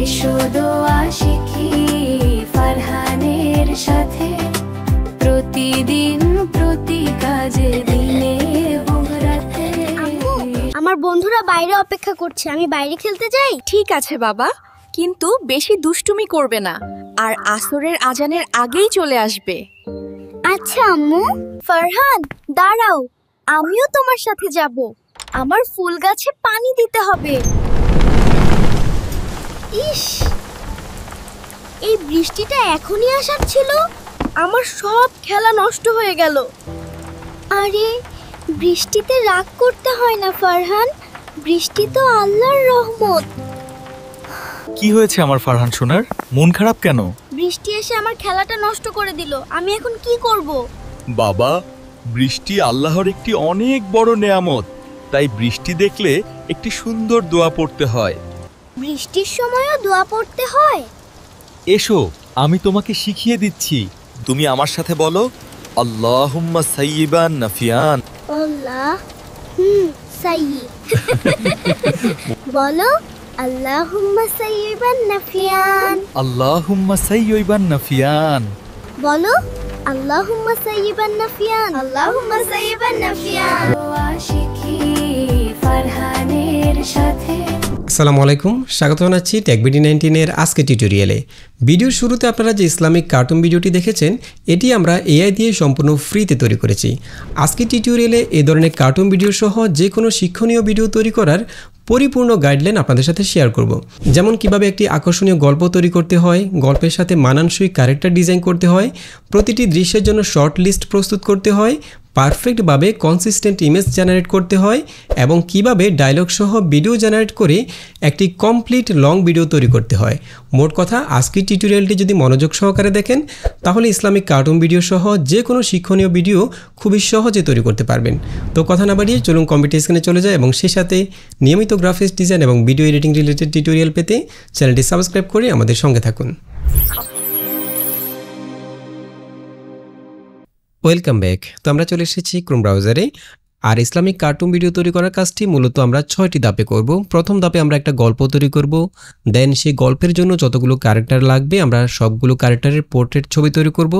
এসো দোয়া শিখি ফারহানের সাথে, প্রতিদিন প্রতি কাজে দিনে এবং রাতে। আমার বন্ধুরা বাইরে অপেক্ষা করছে, আমি বাইরে খেলতে যাই। ঠিক আছে বাবা, কিন্তু বেশি দুষ্টুমি করবে না, আর আসরের আজানের আগেই চলে আসবে। আচ্ছা আম্মু। ফারহান দাঁড়াও, আমিও তোমার সাথে যাব। আমার ফুল গাছে পানি দিতে হবে। ইস, এই বৃষ্টিটা এখনই আসার ছিল, আমার সব খেলা নষ্ট হয়ে গেল। আরে বৃষ্টিতে রাগ করতে হয় না ফারহান, বৃষ্টি তো আল্লাহর রহমত। কি হয়েছে আমার ফারহান সোনার, মন খারাপ কেন? বৃষ্টি এসে আমার খেলাটা নষ্ট করে দিল, আমি এখন কি করব? বাবা, বৃষ্টি আল্লাহর একটি অনেক বড় নেয়ামত, তাই বৃষ্টি দেখলে একটি সুন্দর দোয়া পড়তে হয়। বৃষ্টির সময়ও দোয়া পড়তে হয়? এসো, আমি তোমাকে শিখিয়ে দিচ্ছি। তুমি আমার সাথে বলো, আল্লাহুম্মা সাইয়িবান নাফিয়ান। আল্লাহ সাইয়্যি। বলো, আল্লাহুম্মা সাইয়্যিবান নাফিয়ান। আল্লাহুম্মা সাইয়্যিবান নাফিয়ান। বলো, আল্লাহুম্মা সাইয়্যিবান নাফিয়ান। আল্লাহুম্মা সাইয়্যিবান নাফিয়ান। দোয়া শিখি ফারহানের সাথে। আসসালামু আলাইকুম, স্বাগত জানাচ্ছি টেকবিডি 19 এর আজকে টিউটোরিয়ালে। ভিডিওর শুরুতে আপনারা যে ইসলামিক কার্টুন ভিডিওটি দেখেছেন, এটি আমরা এআই দিয়ে সম্পূর্ণ ফ্রিতে তৈরি করেছি। আজকে টিউটোরিয়ালে এই ধরনের কার্টুন ভিডিও সহ যে কোনো শিক্ষণীয় ভিডিও তৈরি করার পরিপূর্ণ গাইডলাইন আপনাদের সাথে শেয়ার করব। যেমন কিভাবে একটি আকর্ষণীয় গল্প তৈরি করতে হয়, গল্পের সাথে মানানসই ক্যারেক্টার ডিজাইন করতে হয়, প্রতিটি দৃশ্যের জন্য শর্ট লিস্ট প্রস্তুত করতে হয়, পারফেক্টভাবে কনসিস্টেন্ট ইমেজ জেনারেট করতে হয়, এবং কিভাবে ডায়লগ সহ ভিডিও জেনারেট করে একটি কমপ্লিট লং ভিডিও তৈরি করতে হয়। মোট কথা, আজকের টিউটোরিয়ালটি যদি মনোযোগ সহকারে দেখেন, তাহলে ইসলামিক কার্টুন ভিডিও সহ যে কোনো শিক্ষণীয় ভিডিও খুবই সহজে তৈরি করতে পারবেন। তো কথা না বাড়িয়ে চলুন কম্পিউটার স্ক্রিনে চলে যায় এবং সেই সাথে নিয়মিত গ্রাফিক্স ডিজাইন এবং ভিডিও এডিটিং রিলেটেড টিউটোরিয়াল পেতে চ্যানেলটি সাবস্ক্রাইব করে আমাদের সঙ্গে থাকুন। Welcome back. তো আমরা চলে এসেছি ক্রোম ব্রাউজারে। আর ইসলামিক কার্টুন ভিডিও তৈরি করার কাজটি মূলত আমরা 6টি ধাপে করব। প্রথম ধাপে আমরা একটা গল্প তৈরি করব, দেন সেই গল্পের জন্য যতগুলো ক্যারেক্টার লাগবে আমরা সবগুলো ক্যারেক্টারের পোর্ট্রেট ছবি তৈরি করব,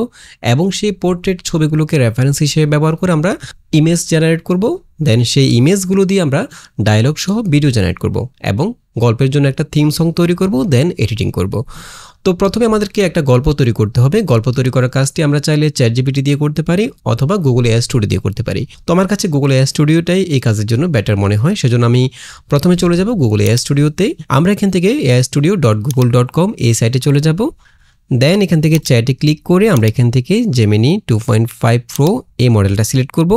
এবং সেই পোর্ট্রেট ছবিগুলোকে রেফারেন্স হিসেবে ব্যবহার করে আমরা ইমেজ জেনারেট করব। দেন সেই ইমেজগুলো দিয়ে আমরা ডায়লগ সহ ভিডিও জেনারেট করব, এবং গল্পের জন্য একটা থিম সং তৈরি করব, দেন এডিটিং করব। তো প্রথমে আমাদেরকে একটা গল্প তৈরি করতে হবে। গল্প তৈরি করার কাজটি আমরা চাইলে চ্যাটজিপিটি দিয়ে করতে পারি অথবা গুগল এআই স্টুডিও দিয়ে করতে পারি। তো আমার কাছে গুগল এআই স্টুডিওটাই এই কাজের জন্য বেটার মনে হয়, সেজন্য আমি প্রথমে চলে যাব গুগল এআই স্টুডিওতে। আমরা এখান থেকে aistudio.google.com এই সাইটে চলে যাব। দেন এখান থেকে চ্যাটে ক্লিক করে আমরা এখান থেকে জেমিনি 2.5 প্রো এই মডেলটা সিলেক্ট করব,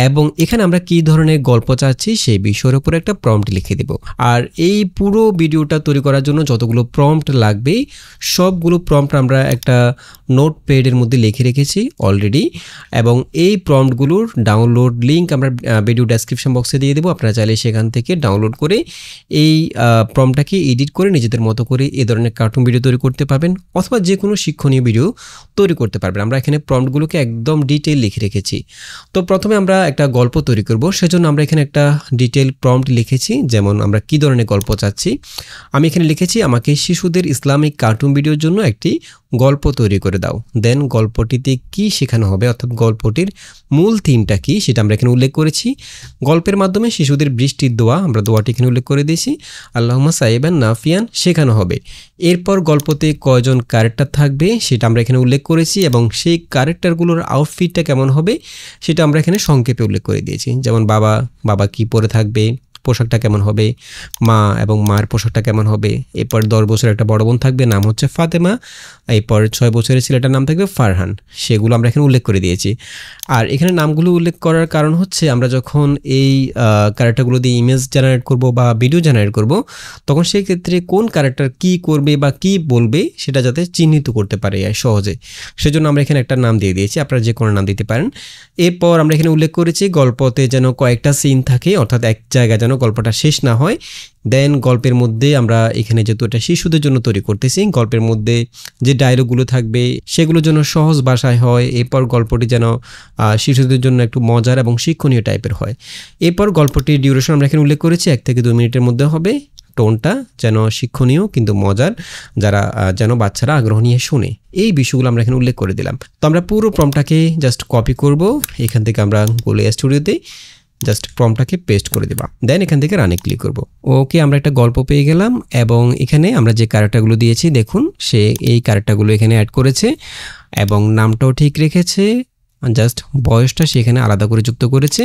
এবং এখানে আমরা কি ধরনের গল্প চাচ্ছি সেই বিষয়ের উপর একটা প্রম্পট লিখে দেব। আর এই পুরো ভিডিওটা তৈরি করার জন্য যতগুলো প্রম্পট লাগবে সবগুলো প্রম্পট আমরা একটা নোটপ্যাডের মধ্যে লিখে রেখেছি অলরেডি, এবং এই প্রম্পটগুলোর ডাউনলোড লিঙ্ক আমরা ভিডিও ডেসক্রিপশন বক্সে দিয়ে দেবো। আপনারা চাইলে সেখান থেকে ডাউনলোড করে এই প্রম্পটটাকে এডিট করে নিজেদের মতো করে এই ধরনের কার্টুন ভিডিও তৈরি করতে পারবেন, অথবা যে কোনো শিক্ষণীয় ভিডিও তৈরি করতে পারবেন। আমরা এখানে প্রম্পটগুলোকে একদম ডিটেইল লিখে রেখেছি। তো প্রথমে আমরা একটা গল্প তৈরি করব, সেজন্য আমরা এখানে একটা ডিটেইল প্রম্পট লিখেছি, যেমন আমরা কি ধরনের গল্প চাচ্ছি। আমি এখানে লিখেছি, আমাকে শিশুদের ইসলামিক কার্টুন ভিডিওর জন্য একটি গল্প তৈরি করে দাও। দেন গল্পটিতে কি শেখানো হবে, অর্থাৎ গল্পটির মূল থিমটা কি সেটা আমরা এখানে উল্লেখ করেছি। গল্পের মাধ্যমে শিশুদের বৃষ্টির দোয়া, আমরা দোয়াটি এখানে উল্লেখ করে দিয়েছি, আল্লাহুম্মা সাইয়্যিবান নাফিয়ান শেখানো হবে। এরপর গল্পতে কয়জন ক্যারেক্টার থাকবে সেটা আমরা এখানে উল্লেখ করেছি, এবং সেই ক্যারেক্টারগুলোর আউটফিটটা কেমন হবে সেটা আমরা এখানে সংক্ষেপে উল্লেখ করে দিয়েছি। যেমন বাবা কি পরে থাকবে, পোশাকটা কেমন হবে, মা এবং মার পোশাকটা কেমন হবে। এরপর 10 বছরের একটা বড় বোন থাকবে, নাম হচ্ছে ফাতেমা। এরপর 6 বছরের ছেলেটার নাম থাকবে ফারহান। সেগুলো আমরা এখানে উল্লেখ করে দিয়েছি। আর এখানে নামগুলো উল্লেখ করার কারণ হচ্ছে আমরা যখন এই ক্যারেক্টারগুলো দিয়ে ইমেজ জেনারেট করব বা ভিডিও জেনারেট করব, তখন সেই ক্ষেত্রে কোন ক্যারেক্টার কি করবে বা কি বলবে সেটা যাতে চিহ্নিত করতে পারে সহজে, সেজন্য আমরা এখানে একটা নাম দিয়ে দিয়েছি। আপনারা যে কোনো নাম দিতে পারেন। এরপর আমরা এখানে উল্লেখ করেছি গল্পতে যেন কয়েকটা সিন থাকে, অর্থাৎ এক জায়গায় যেন গল্পটা শেষ না হয়। দেন গল্পের মধ্যে আমরা এখানে যেহেতু এটা শিশুদের জন্য তৈরি করতেছি, গল্পের মধ্যে যে ডায়লগগুলো থাকবে সেগুলো যেন সহজ ভাষায় হয়। এরপর গল্পটি যেন শিশুদের জন্য একটু মজার এবং শিক্ষণীয় টাইপের হয়। এরপর গল্পটির ডিউরেশন আমরা এখানে উল্লেখ করেছি 1 থেকে 2 মিনিটের মধ্যে হবে। টোনটা যেন শিক্ষণীয় কিন্তু মজার, যারা যেন বাচ্চারা আগ্রহ নিয়ে শুনে, এই বিষয়গুলো আমরা এখানে উল্লেখ করে দিলাম। তো আমরা পুরো প্রম্পটটাকে জাস্ট কপি করব, এখান থেকে আমরা গুগল স্টুডিওতে জাস্ট প্রম্পটটাকে পেস্ট করে দেব, দেন এখান থেকে রানে ক্লিক করব। ওকে, আমরা একটা গল্প পেয়ে গেলাম এবং এখানে আমরা যে ক্যারেক্টারগুলো দিয়েছি দেখুন সে এই ক্যারেক্টারগুলো এখানে অ্যাড করেছে এবং নামটাও ঠিক রেখেছে, জাস্ট বয়সটা সেখানে আলাদা করে যুক্ত করেছে।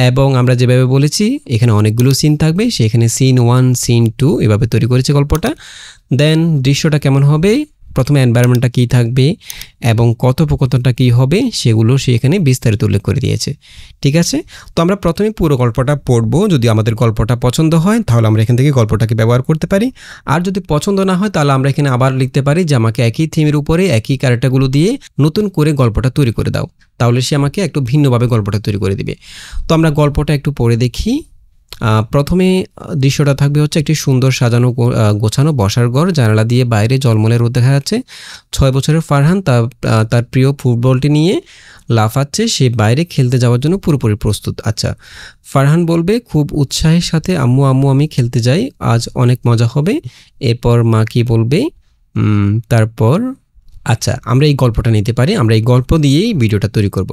এবং আমরা যেভাবে বলেছি এখানে অনেকগুলো সিন থাকবে, সেখানে সিন 1 সিন 2 এভাবে তৈরি করেছে গল্পটা। দেন দৃশ্যটা কেমন হবে, প্রথমে এনভায়রনমেন্টটা কী থাকবে এবং কথোপকথনটা কী হবে সেগুলো সে এখানে বিস্তারিত উল্লেখ করে দিয়েছে। ঠিক আছে, তো আমরা প্রথমে পুরো গল্পটা পড়ব, যদি আমাদের গল্পটা পছন্দ হয় তাহলে আমরা এখান থেকে গল্পটাকে ব্যবহার করতে পারি, আর যদি পছন্দ না হয় তাহলে আমরা এখানে আবার লিখতে পারি যে আমাকে একই থিমের উপরে একই ক্যারেক্টারগুলো দিয়ে নতুন করে গল্পটা তৈরি করে দাও, তাহলে সে আমাকে একটু ভিন্নভাবে গল্পটা তৈরি করে দিবে। তো আমরা গল্পটা একটু পড়ে দেখি। প্রথমে দৃশ্যটা থাকবে হচ্ছে একটি সুন্দর সাজানো গোছানো বসার ঘর, জানালা দিয়ে বাইরে জলমলে রোদ দেখা যাচ্ছে। 6 বছরের ফারহান তার প্রিয় ফুটবলটি নিয়ে লাফাচ্ছে, সে বাইরে খেলতে যাওয়ার জন্য পুরোপুরি প্রস্তুত। আচ্ছা, ফারহান বলবে খুব উৎসাহের সাথে, আম্মু আম্মু আমি খেলতে যাই, আজ অনেক মজা হবে। এরপর মা কি বলবে, তারপর আচ্ছা আমরা এই গল্পটা নিতে পারি, আমরা এই গল্প দিয়েই ভিডিওটা তৈরি করব।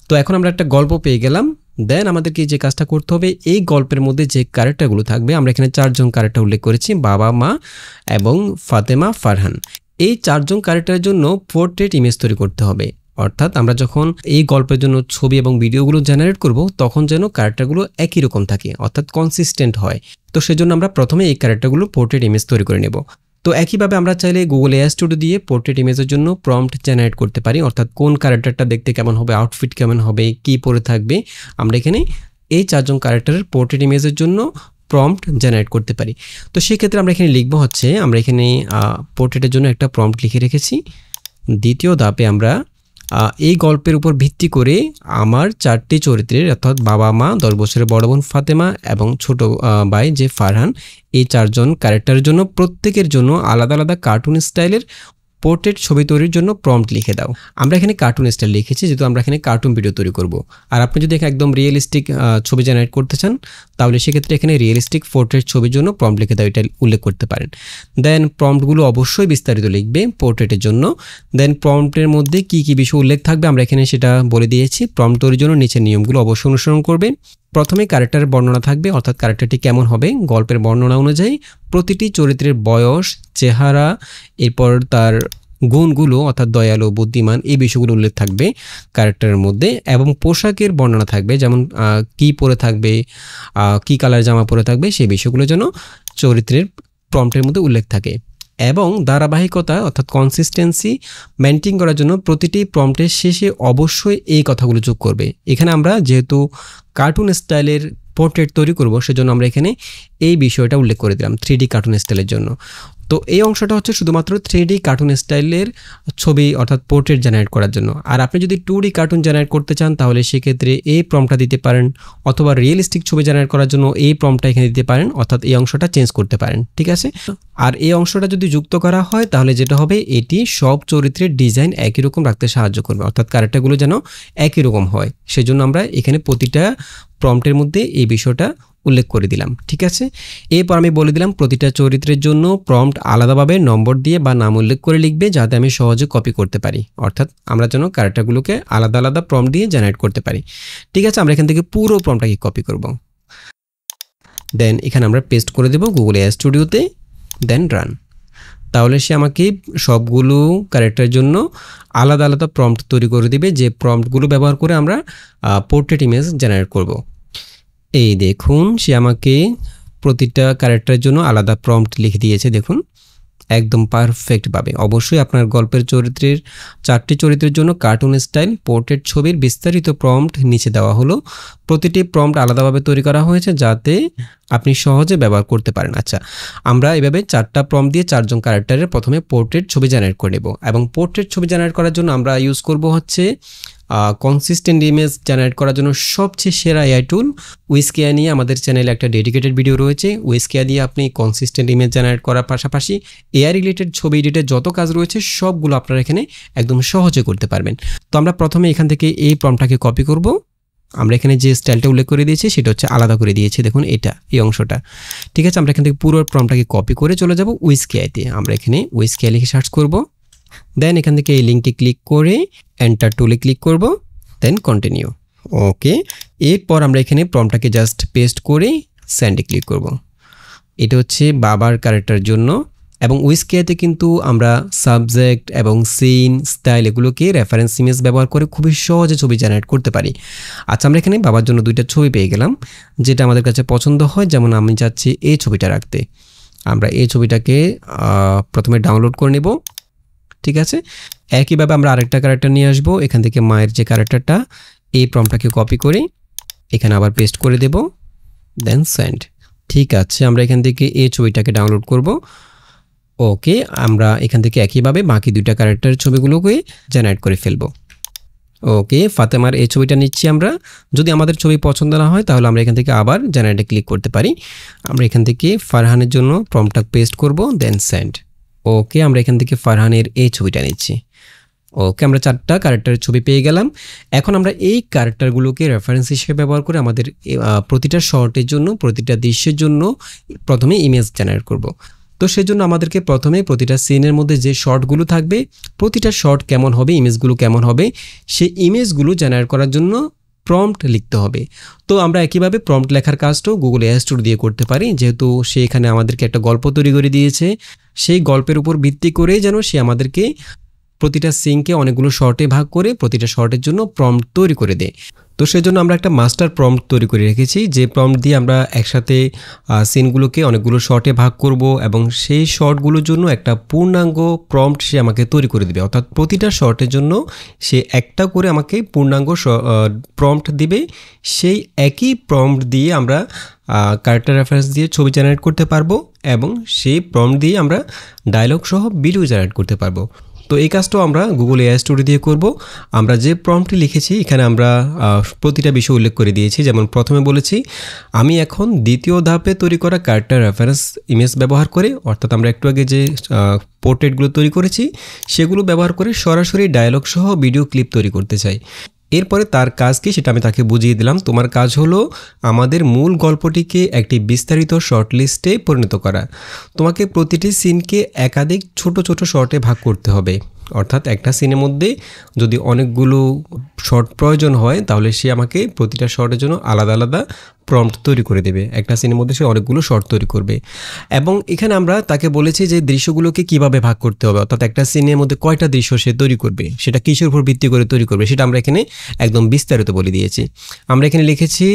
তো এখন আমরা একটা গল্প পেয়ে গেলাম, দেন আমাদেরকে যে কাজটা করতে হবে, এই গল্পের মধ্যে যে ক্যারেক্টারগুলো থাকবে, আমরা এখানে 4 জন ক্যারেক্টার উল্লেখ করেছি, বাবা মা এবং ফাতেমা ফারহান। এই 4 জন ক্যারেক্টারের জন্য পোর্ট্রেট ইমেজ তৈরি করতে হবে, অর্থাৎ আমরা যখন এই গল্পের জন্য ছবি এবং ভিডিওগুলো জেনারেট করব তখন যেন ক্যারেক্টারগুলো একই রকম থাকে, অর্থাৎ কনসিস্টেন্ট হয়। তো সেজন্য আমরা প্রথমে এই ক্যারেক্টারগুলো পোর্ট্রেট ইমেজ তৈরি করে নেব। তো একইভাবে আমরা চাইলে গুগল এআই স্টুডিও দিয়ে পোর্ট্রেট ইমেজের জন্য প্রম্পট জেনারেট করতে পারি, অর্থাৎ কোন ক্যারেক্টারটা দেখতে কেমন হবে, আউটফিট কেমন হবে, কি পরে থাকবে, আমরা এখানে এই 4 জন ক্যারেক্টারের পোর্ট্রেট ইমেজের জন্য প্রম্পট জেনারেট করতে পারি। তো সেক্ষেত্রে আমরা এখানে লিখব হচ্ছে, আমরা এখানে পোর্ট্রেটের জন্য একটা প্রম্পট লিখে রেখেছি। দ্বিতীয় ধাপে আমরা এই গল্পের উপর ভিত্তি করে আমার 4টি চরিত্রের, অর্থাৎ বাবা মা, 10 বছরের বড় বোন ফাতেমা এবং ছোট ভাই যে ফারহান, এই 4 জন ক্যারেক্টারের জন্য প্রত্যেকের জন্য আলাদা আলাদা কার্টুন স্টাইলের পোর্ট্রেট ছবি তৈরির জন্য প্রম্পট লিখে দাও। আমরা এখানে কার্টুন স্টাইল লিখেছি যেহেতু আমরা এখানে কার্টুন ভিডিও তৈরি করব। আর আপনি যদি একদম রিয়েলিস্টিক ছবি জেনারেট করতে চান তাহলে সেক্ষেত্রে এখানে রিয়েলিস্টিক পোর্ট্রেট ছবির জন্য প্রম্পট লিখে দাও, এটা উল্লেখ করতে পারেন। দেন প্রম্পটগুলো অবশ্যই বিস্তারিত লিখবে পোর্ট্রেটের জন্য। দেন প্রম্পটের মধ্যে কি কি বিষয় উল্লেখ থাকবে আমরা এখানে সেটা বলে দিয়েছি। প্রম্পট তৈরির জন্য নিচের নিয়মগুলো অবশ্যই অনুসরণ করবে। প্রথমে ক্যারেক্টারের বর্ণনা থাকবে, অর্থাৎ ক্যারেক্টারটি কেমন হবে গল্পের বর্ণনা অনুযায়ী প্রতিটি চরিত্রের বয়স, চেহারা, এরপর তার গুণগুলো অর্থাৎ দয়ালু, বুদ্ধিমান, এই বিষয়গুলো উল্লেখ থাকবে ক্যারেক্টারের মধ্যে। এবং পোশাকের বর্ণনা থাকবে, যেমন কি পরে থাকবে, কি কালার জামা পরে থাকবে, সেই বিষয়গুলো যেন চরিত্রের প্রম্পটের মধ্যে উল্লেখ থাকে। এবং ধারাবাহিকতা অর্থাৎ কনসিস্টেন্সি মেনটেন করার জন্য প্রতিটি প্রম্পটের শেষে অবশ্যই এই কথাগুলো যোগ করবে। এখানে আমরা যেহেতু কার্টুন স্টাইলের পোর্ট্রেট তৈরি করব সেজন্য আমরা এখানে এই বিষয়টা উল্লেখ করে দিলাম 3D কার্টুন স্টাইলের জন্য। তো এই অংশটা হচ্ছে শুধুমাত্র 3D কার্টুন স্টাইলের ছবি অর্থাৎ পোর্ট্রেট জেনারেট করার জন্য। আর আপনি যদি 2D কার্টুন জেনারেট করতে চান তাহলে সেক্ষেত্রে এই প্রম্পটটা দিতে পারেন, অথবা রিয়েলিস্টিক ছবি জেনারেট করার জন্য এই প্রম্পটটা এখানে দিতে পারেন, অর্থাৎ এই অংশটা চেঞ্জ করতে পারেন। ঠিক আছে, আর এই অংশটা যদি যুক্ত করা হয় তাহলে যেটা হবে এটি সব চরিত্রের ডিজাইন একই রকম রাখতে সাহায্য করবে, অর্থাৎ ক্যারেক্টারগুলো যেন একই রকম হয়। সেজন্য আমরা এখানে প্রতিটা প্রম্পটের মধ্যে এই বিষয়টা উল্লেখ করে দিলাম। ঠিক আছে, এরপর আমি বলে দিলাম প্রতিটা চরিত্রের জন্য প্রম্পট আলাদাভাবে নম্বর দিয়ে বা নাম উল্লেখ করে লিখবে যাতে আমি সহজে কপি করতে পারি, অর্থাৎ আমরা যেন ক্যারেক্টারগুলোকে আলাদা আলাদা প্রম্পট দিয়ে জেনারেট করতে পারি। ঠিক আছে, আমরা এখান থেকে পুরো প্রম্পটটাকে কপি করব। দেন এখানে আমরা পেস্ট করে দেব গুগল এআই স্টুডিওতে, দেন রান। তাহলে সে আমাকে সবগুলো ক্যারেক্টারের জন্য আলাদা আলাদা প্রম্পট তৈরি করে দিবে, যে প্রম্পটগুলো ব্যবহার করে আমরা পোর্ট্রেট ইমেজ জেনারেট করব। এই দেখুন সে আমাকে প্রতিটা ক্যারেক্টারের জন্য আলাদা প্রম্পট লিখে দিয়েছে, দেখুন একদম পারফেক্টভাবে। অবশ্যই আপনার গল্পের চরিত্রের 4টি চরিত্রের জন্য কার্টুন স্টাইল পোর্ট্রেট ছবির বিস্তারিত প্রম্পট নিচে দেওয়া হলো। প্রতিটি প্রম্পট আলাদাভাবে তৈরি করা হয়েছে যাতে আপনি সহজে ব্যবহার করতে পারেন। আচ্ছা, আমরা এভাবে 4টা প্রম্পট দিয়ে 4 জন ক্যারেক্টারের প্রথমে পোর্ট্রেট ছবি জেনারেট করে নেব, এবং পোর্ট্রেট ছবি জেনারেট করার জন্য আমরা ইউজ করব হচ্ছে কনসিস্টেন্ট ইমেজ জেনারেট করার জন্য সবচেয়ে সেরা এআই টুল উইজকিয়া নিয়ে আমাদের চ্যানেলে একটা ডেডিকেটেড ভিডিও রয়েছে। উইজকিয়া দিয়ে আপনি কনসিস্টেন্ট ইমেজ জেনারেট করার পাশাপাশি এআই রিলেটেড ছবি এডিটের যত কাজ রয়েছে সবগুলো আপনারা এখানে একদম সহজে করতে পারবেন। তো আমরা প্রথমে এখান থেকে এই প্রম্পটটাকে কপি করব, আমরা এখানে যে স্টাইলটা উল্লেখ করে দিয়েছি সেটা হচ্ছে আলাদা করে দিয়েছি, দেখুন এটা এই অংশটা। ঠিক আছে, আমরা এখান থেকে পুরো প্রম্পটটাকে কপি করে চলে যাব উইজকেআইতে। আমরা এখানে উইজকেআই লিখে সার্চ করব, দেন এখান থেকে এই লিঙ্কে ক্লিক করে এন্টার টুলে ক্লিক করব, দেন কন্টিনিউ। ওকে, এরপর আমরা এখানে প্রম্পটটাকে জাস্ট পেস্ট করে সেন্ডে ক্লিক করব। এটা হচ্ছে বাবার ক্যারেক্টার জন্য, এবং উইজকেআইতে কিন্তু আমরা সাবজেক্ট এবং সিন স্টাইল এগুলোকে রেফারেন্স ইমেজ ব্যবহার করে খুবই সহজে ছবি জেনারেট করতে পারি। আচ্ছা, আমরা এখানে বাবার জন্য 2টা ছবি পেয়ে গেলাম, যেটা আমাদের কাছে পছন্দ হয়। যেমন আমি চাচ্ছি এই ছবিটা রাখতে, আমরা এই ছবিটাকে প্রথমে ডাউনলোড করে নেব। ঠিক আছে, একইভাবে আমরা আরেকটা ক্যারেক্টার নিয়ে আসবো, এখান থেকে মায়ের যে ক্যারেক্টারটা, এই প্রম্পটটাকে কপি করে এখানে আবার পেস্ট করে দেব, দেন সেন্ড। ঠিক আছে, আমরা এখান থেকে এই ছবিটাকে ডাউনলোড করব। ওকে, আমরা এখান থেকে একইভাবে বাকি 2টা ক্যারেক্টারের ছবিগুলোকে জেনারেট করে ফেলব। ওকে, ফাতেমার এই ছবিটা নিচ্ছি আমরা। যদি আমাদের ছবি পছন্দ না হয় তাহলে আমরা এখান থেকে আবার জেনারেটে ক্লিক করতে পারি। আমরা এখান থেকে ফারহানের জন্য প্রম্পটটা পেস্ট করব, দেন সেন্ড। ওকে, আমরা এখান থেকে ফারহানের এই ছবিটা নিচ্ছি। ওকে, আমরা 4টা ক্যারেক্টারের ছবি পেয়ে গেলাম। এখন আমরা এই ক্যারেক্টারগুলোকে রেফারেন্স হিসেবে ব্যবহার করে আমাদের প্রতিটা শর্টের জন্য, প্রতিটা দৃশ্যের জন্য প্রথমে ইমেজ জেনারেট করব। তো সেজন্য আমাদেরকে প্রথমে প্রতিটা সিনের মধ্যে যে শর্টগুলো থাকবে, প্রতিটা শর্ট কেমন হবে, ইমেজগুলো কেমন হবে, সেই ইমেজগুলো জেনারেট করার জন্য প্রম্পট লিখতে হবে। তো আমরা একইভাবে প্রম্পট লেখার কাজটাও গুগল এআই স্টুডিও দিয়ে করতে পারি, যেহেতু সে এখানে আমাদেরকে একটা গল্প তৈরি করে দিয়েছে। সেই গল্পের উপর ভিত্তি করে যেন সে আমাদেরকে প্রতিটা সিনকে অনেকগুলো শর্টে ভাগ করে প্রতিটা শর্টের জন্য প্রম্পট তৈরি করে দেয়। তো সেজন্য আমরা একটা মাস্টার প্রম্পট তৈরি করে রেখেছি, যে প্রম্পট দিয়ে আমরা একসাথে সিনগুলোকে অনেকগুলো শর্টে ভাগ করব, এবং সেই শর্টগুলোর জন্য একটা পূর্ণাঙ্গ প্রম্পট সে আমাকে তৈরি করে দেবে। অর্থাৎ প্রতিটা শর্টের জন্য সে একটা করে আমাকে পূর্ণাঙ্গ প্রম্পট দিবে। সেই একই প্রম্পট দিয়ে আমরা ক্যারেক্টার রেফারেন্স দিয়ে ছবি জেনারেট করতে পারবো, এবং সেই প্রম্পট দিয়ে আমরা ডায়লগ সহ ভিডিও জেনারেট করতে পারবো। তো এই কাজটাও আমরা গুগল এআই স্টুডিও দিয়ে করব। আমরা যে প্রম্পটটি লিখেছি এখানে আমরা প্রতিটা বিষয় উল্লেখ করে দিয়েছি। যেমন প্রথমে বলেছি আমি এখন দ্বিতীয় ধাপে তৈরি করা ক্যারেক্টার রেফারেন্স ইমেজ ব্যবহার করে, অর্থাৎ আমরা একটু আগে যে পোর্ট্রেটগুলো তৈরি করেছি সেগুলো ব্যবহার করে সরাসরি ডায়লগ সহ ভিডিও ক্লিপ তৈরি করতে চাই। এরপরে তার কাজ কি সেটা আমি তাকে বুঝিয়ে দিলাম। তোমার কাজ হলো আমাদের মূল গল্পটিকে একটি বিস্তারিত শর্ট লিস্টে পরিণত করা। তোমাকে প্রতিটি সিনকে একাধিক ছোট ছোট শর্টে ভাগ করতে হবে। অর্থাৎ একটা সিনের মধ্যে যদি অনেকগুলো শর্ট প্রয়োজন হয় তাহলে সে আমাকে প্রতিটা শর্টের জন্য আলাদা আলাদা প্রম্পট তৈরি করে দেবে। একটা সিনের মধ্যে সে অনেকগুলো শর্ট তৈরি করবে। এবং এখানে আমরা তাকে বলেছি যে দৃশ্যগুলোকে কিভাবে ভাগ করতে হবে, অর্থাৎ একটা সিনের মধ্যে কয়টা দৃশ্য সে তৈরি করবে, সেটা কিসের উপর ভিত্তি করে তৈরি করবে সেটা আমরা এখানে একদম বিস্তারিত বলে দিয়েছি। আমরা এখানে লিখেছি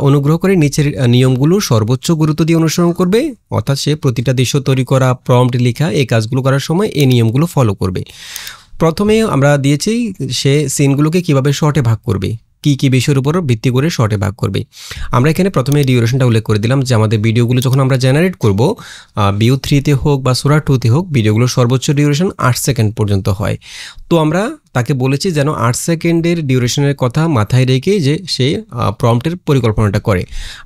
অনুগ্রহ করে নিচের নিয়মগুলো সর্বোচ্চ গুরুত্ব দিয়ে অনুসরণ করবে। অর্থাৎ সে প্রতিটা দৃশ্য তৈরি করা, প্রম্পট লেখা, এই কাজগুলো করার সময় এই নিয়মগুলো ফলো করবে। প্রথমে আমরা দিয়েছি সে সিনগুলোকে কিভাবে শর্টে ভাগ করবে, কি কি বিষয়ের উপর ভিত্তি করে শর্টে ভাগ করবে। আমরা এখানে প্রথমে ডিউরেশনটা উল্লেখ করে দিলাম যে আমাদের ভিডিওগুলো যখন আমরা জেনারেট করব, ভিউ 3-তে হোক বা সুরা 2-তে হোক, ভিডিওগুলোর সর্বোচ্চ ডিউরেশন 8 সেকেন্ড পর্যন্ত হয়। তো আমরা তাকে বলেছি যেন 8 সেকেন্ডের ডিউরেশনের কথা মাথায় রেখে যে সে প্রম্পটের পরিকল্পনাটা করে।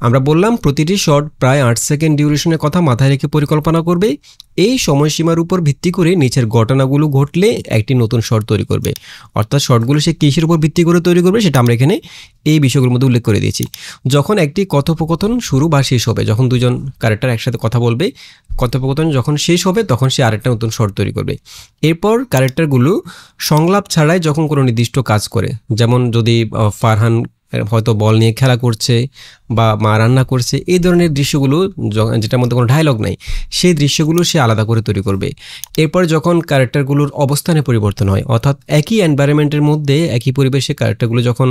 আমরা বললাম প্রতিটি শর্ট প্রায় 8 সেকেন্ড ডিউরেশনের কথা মাথায় রেখে পরিকল্পনা করবে। এই সময়সীমার উপর ভিত্তি করে নিচের ঘটনাগুলো ঘটলে একটি নতুন শর্ট তৈরি করবে। অর্থাৎ শর্টগুলো সে কিসের উপর ভিত্তি করে তৈরি করবে সেটা আমরা এখানে এই বিষয়গুলোর মধ্যে উল্লেখ করে দিয়েছি। যখন একটি কথোপকথন শুরু বা শেষ হবে, যখন দুজন ক্যারেক্টার একসাথে কথা বলবে, কথোপকথন যখন শেষ হবে তখন সে আরেকটা নতুন শর্ট তৈরি করবে। এরপর ক্যারেক্টারগুলো সংলাপ ছাড়াই যখন কোনো নির্দিষ্ট কাজ করে, যেমন যদি ফারহান হয়তো বল নিয়ে খেলা করছে বা মা রান্না করছে, এই ধরনের দৃশ্যগুলো যেটার মধ্যে কোনো ডায়লগ নাই, সেই দৃশ্যগুলো সে আলাদা করে তৈরি করবে। এরপর যখন ক্যারেক্টারগুলোর অবস্থানে পরিবর্তন হয়, অর্থাৎ একই এনভায়রনমেন্টের মধ্যে একই পরিবেশে ক্যারেক্টারগুলো যখন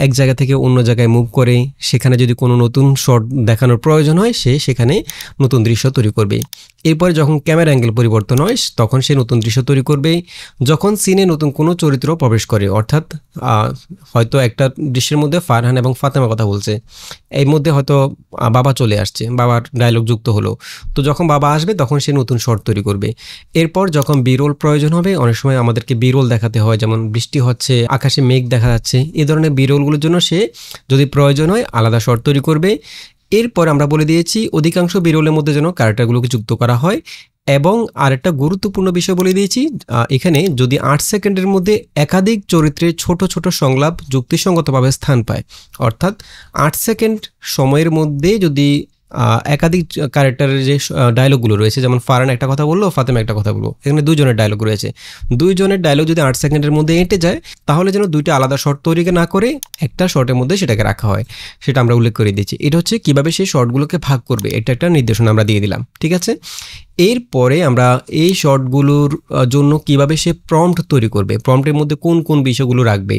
এক জায়গা থেকে অন্য জায়গায় মুভ করে, সেখানে যদি কোনো নতুন শট দেখানোর প্রয়োজন হয় সে সেখানে নতুন দৃশ্য তৈরি করবে। এরপরে যখন ক্যামেরা অ্যাঙ্গেল পরিবর্তন হয় তখন সে নতুন দৃশ্য তৈরি করবে। যখন সিনে নতুন কোনো চরিত্র প্রবেশ করে, অর্থাৎ হয়তো একটা দৃশ্যের মধ্যে ফারহান এবং ফাতেমা কথা বলছে, এর মধ্যে হয়তো বাবা চলে আসছে, বাবার ডায়লগ যুক্ত হলো, তো যখন বাবা আসবে তখন সে নতুন শর্ট তৈরি করবে। এরপর যখন বিরোল প্রয়োজন হবে, অনেক সময় আমাদেরকে বিরোল দেখাতে হয়, যেমন বৃষ্টি হচ্ছে, আকাশে মেঘ দেখা যাচ্ছে, এই ধরনের বিরোলগুলোর জন্য সে যদি প্রয়োজন হয় আলাদা শর্ট তৈরি করবে। এরপর আমরা বলে দিয়েছি অধিকাংশ বিরলের মধ্যে যেন ক্যারেক্টারগুলোকে যুক্ত করা হয় এবং আরেকটা গুরুত্বপূর্ণ বিষয় বলে দিয়েছি, এখানে যদি 8 সেকেন্ডের মধ্যে একাধিক চরিত্রের ছোট ছোট সংলাপ যুক্তিসঙ্গতভাবে স্থান পায়, অর্থাৎ 8 সেকেন্ড সময়ের মধ্যে যদি একাধিক ক্যারেক্টারের যে ডায়লগগুলো রয়েছে, যেমন ফারহান একটা কথা বললো, ফাতেমা একটা কথা বললো, এখানে দুজনের ডায়লগ রয়েছে, দুইজনের ডায়লগ যদি 8 সেকেন্ডের মধ্যে এঁটে যায় তাহলে যেন দুইটা আলাদা শর্ট তৈরি না করে একটা শর্টের মধ্যে সেটাকে রাখা হয়, সেটা আমরা উল্লেখ করে দিচ্ছি। এটা হচ্ছে কীভাবে সেই শর্টগুলোকে ভাগ করবে, এটা একটা নির্দেশনা আমরা দিয়ে দিলাম, ঠিক আছে। এরপরে আমরা এই শর্টগুলোর জন্য কিভাবে সে প্রম্পট তৈরি করবে, প্রম্পটের মধ্যে কোন কোন বিষয়গুলো রাখবে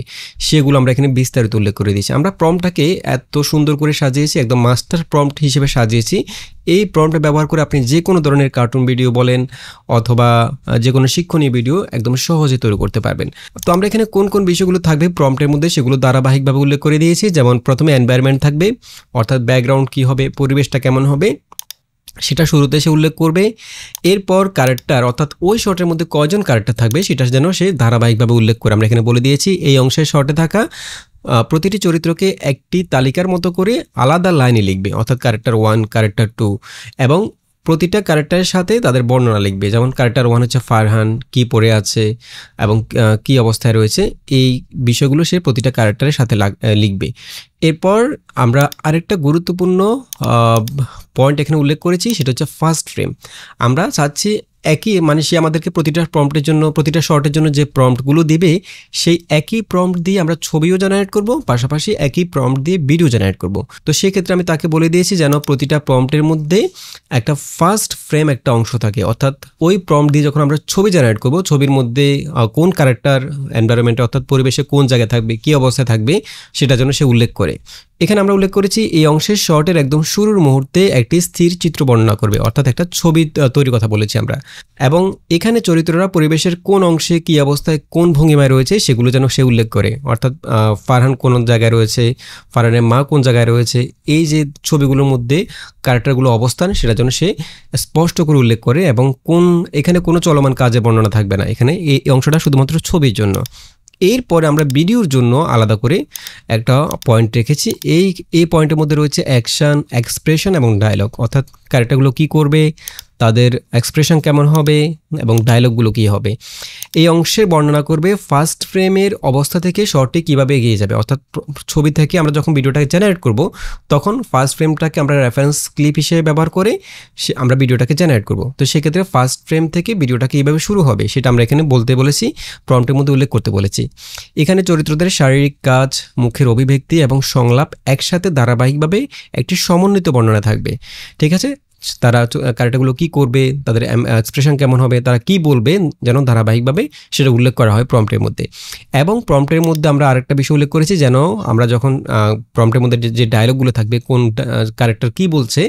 সেগুলো আমরা এখানে বিস্তারিত উল্লেখ করে দিয়েছি। আমরা প্রম্পটটাকে এত সুন্দর করে সাজিয়েছি, একদম মাস্টার প্রম্পট হিসেবে সাজিয়েছি। এই প্রম্পট ব্যবহার করে আপনি যে কোনো ধরনের কার্টুন ভিডিও বলেন অথবা যে কোনো শিক্ষণীয় ভিডিও একদম সহজে তৈরি করতে পারবেন। তো আমরা এখানে কোন কোন বিষয়গুলো থাকবে প্রম্পটের মধ্যে সেগুলো ধারাবাহিকভাবে উল্লেখ করে দিয়েছি। যেমন প্রথমে এনভায়রনমেন্ট থাকবে, অর্থাৎ ব্যাকগ্রাউন্ড কী হবে, পরিবেশটা কেমন হবে সেটা শুরুতে সে উল্লেখ করবে। এরপর ক্যারেক্টার, অর্থাৎ ওই শর্টের মধ্যে কয়জন ক্যারেক্টার থাকবে সেটা যেন সে ধারাবাহিকভাবে উল্লেখ করে আমরা এখানে বলে দিয়েছি। এই অংশের শর্টে থাকা প্রতিটি চরিত্রকে একটি তালিকার মতো করে আলাদা লাইনে লিখবে, অর্থাৎ ক্যারেক্টার 1, ক্যারেক্টার 2 এবং প্রতিটা ক্যারেক্টারের সাথে তাদের বর্ণনা লিখবে। যেমন ক্যারেক্টার 1 হচ্ছে ফারহান, কি পড়ে আছে এবং কি অবস্থায় রয়েছে, এই বিষয়গুলো সে প্রতিটা ক্যারেক্টারের সাথে লিখবে। এরপর আমরা আরেকটা গুরুত্বপূর্ণ পয়েন্ট এখানে উল্লেখ করেছি, সেটা হচ্ছে ফার্স্ট ফ্রেম। আমরা চাচ্ছি একই, মানে সে আমাদেরকে প্রতিটা প্রম্পটের জন্য, প্রতিটা শর্টের জন্য যে প্রম্পটগুলো দিবে সেই একই প্রম্পট দিয়ে আমরা ছবিও জেনারেট করব, পাশাপাশি একই প্রম্পট দিয়ে ভিডিও জেনারেট করব। তো সেক্ষেত্রে আমি তাকে বলে দিয়েছি যেন প্রতিটা প্রম্পটের মধ্যে একটা ফার্স্ট ফ্রেম একটা অংশ থাকে, অর্থাৎ ওই প্রম্পট দিয়ে যখন আমরা ছবি জেনারেট করব ছবির মধ্যে কোন ক্যারেক্টার এনভায়রনমেন্টে অর্থাৎ পরিবেশে কোন জায়গায় থাকবে, কী অবস্থায় থাকবে সেটা যেন সে উল্লেখ করে। এখানে আমরা উল্লেখ করেছি এই অংশের শর্টের একদম শুরুর মুহূর্তে একটি স্থির চিত্র বর্ণনা করবে, অর্থাৎ একটা ছবি তৈরির কথা বলেছি আমরা। এবং এখানে চরিত্ররা পরিবেশের কোন অংশে কী অবস্থায় কোন ভঙ্গিমায় রয়েছে সেগুলো যেন সে উল্লেখ করে, অর্থাৎ ফারহান কোন জায়গায় রয়েছে, ফারহানের মা কোন জায়গায় রয়েছে, এই যে ছবিগুলোর মধ্যে ক্যারেক্টারগুলো অবস্থান সেটা যেন সে স্পষ্ট করে উল্লেখ করে। এবং এখানে কোনো চলমান কাজে বর্ণনা থাকবে না, এখানে এই অংশটা শুধুমাত্র ছবির জন্য। এরপরে আমরা ভিডিওর জন্য আলাদা করে একটা পয়েন্ট রেখেছি। এই পয়েন্টের মধ্যে রয়েছে অ্যাকশন, এক্সপ্রেশন এবং ডায়লগ, অর্থাৎ ক্যারেক্টারগুলো কী করবে, তাদের এক্সপ্রেশন কেমন হবে এবং ডায়লগগুলো কী হবে। এই অংশের বর্ণনা করবে ফার্স্ট ফ্রেমের অবস্থা থেকে শর্টে কীভাবে এগিয়ে যাবে, অর্থাৎ ছবি থেকে আমরা যখন ভিডিওটাকে জেনারেট করব তখন ফার্স্ট ফ্রেমটাকে আমরা রেফারেন্স ক্লিপ হিসেবে ব্যবহার করে আমরা ভিডিওটাকে জেনারেট করব। তো সেক্ষেত্রে ফার্স্ট ফ্রেম থেকে ভিডিওটাকে এইভাবে শুরু হবে সেটা আমরা এখানে বলতে বলেছি, প্রম্পটের মধ্যে উল্লেখ করতে বলেছি। এখানে চরিত্রদের শারীরিক কাজ, মুখের অভিব্যক্তি এবং সংলাপ একসাথে ধারাবাহিকভাবে একটি সমন্বিত বর্ণনা থাকবে, ঠিক আছে। তারা ক্যারেক্টারগুলো কী করবে, তাদের এক্সপ্রেশন কেমন হবে, তারা কি বলবে যেন ধারাবাহিকভাবে সেটা উল্লেখ করা হয় প্রম্পটের মধ্যে। এবং প্রম্পটের মধ্যে আমরা আরেকটা বিষয় উল্লেখ করেছি, যেন আমরা যখন প্রম্পটের মধ্যে যে ডায়লগগুলো থাকবে, কোন ক্যারেক্টার কী বলছে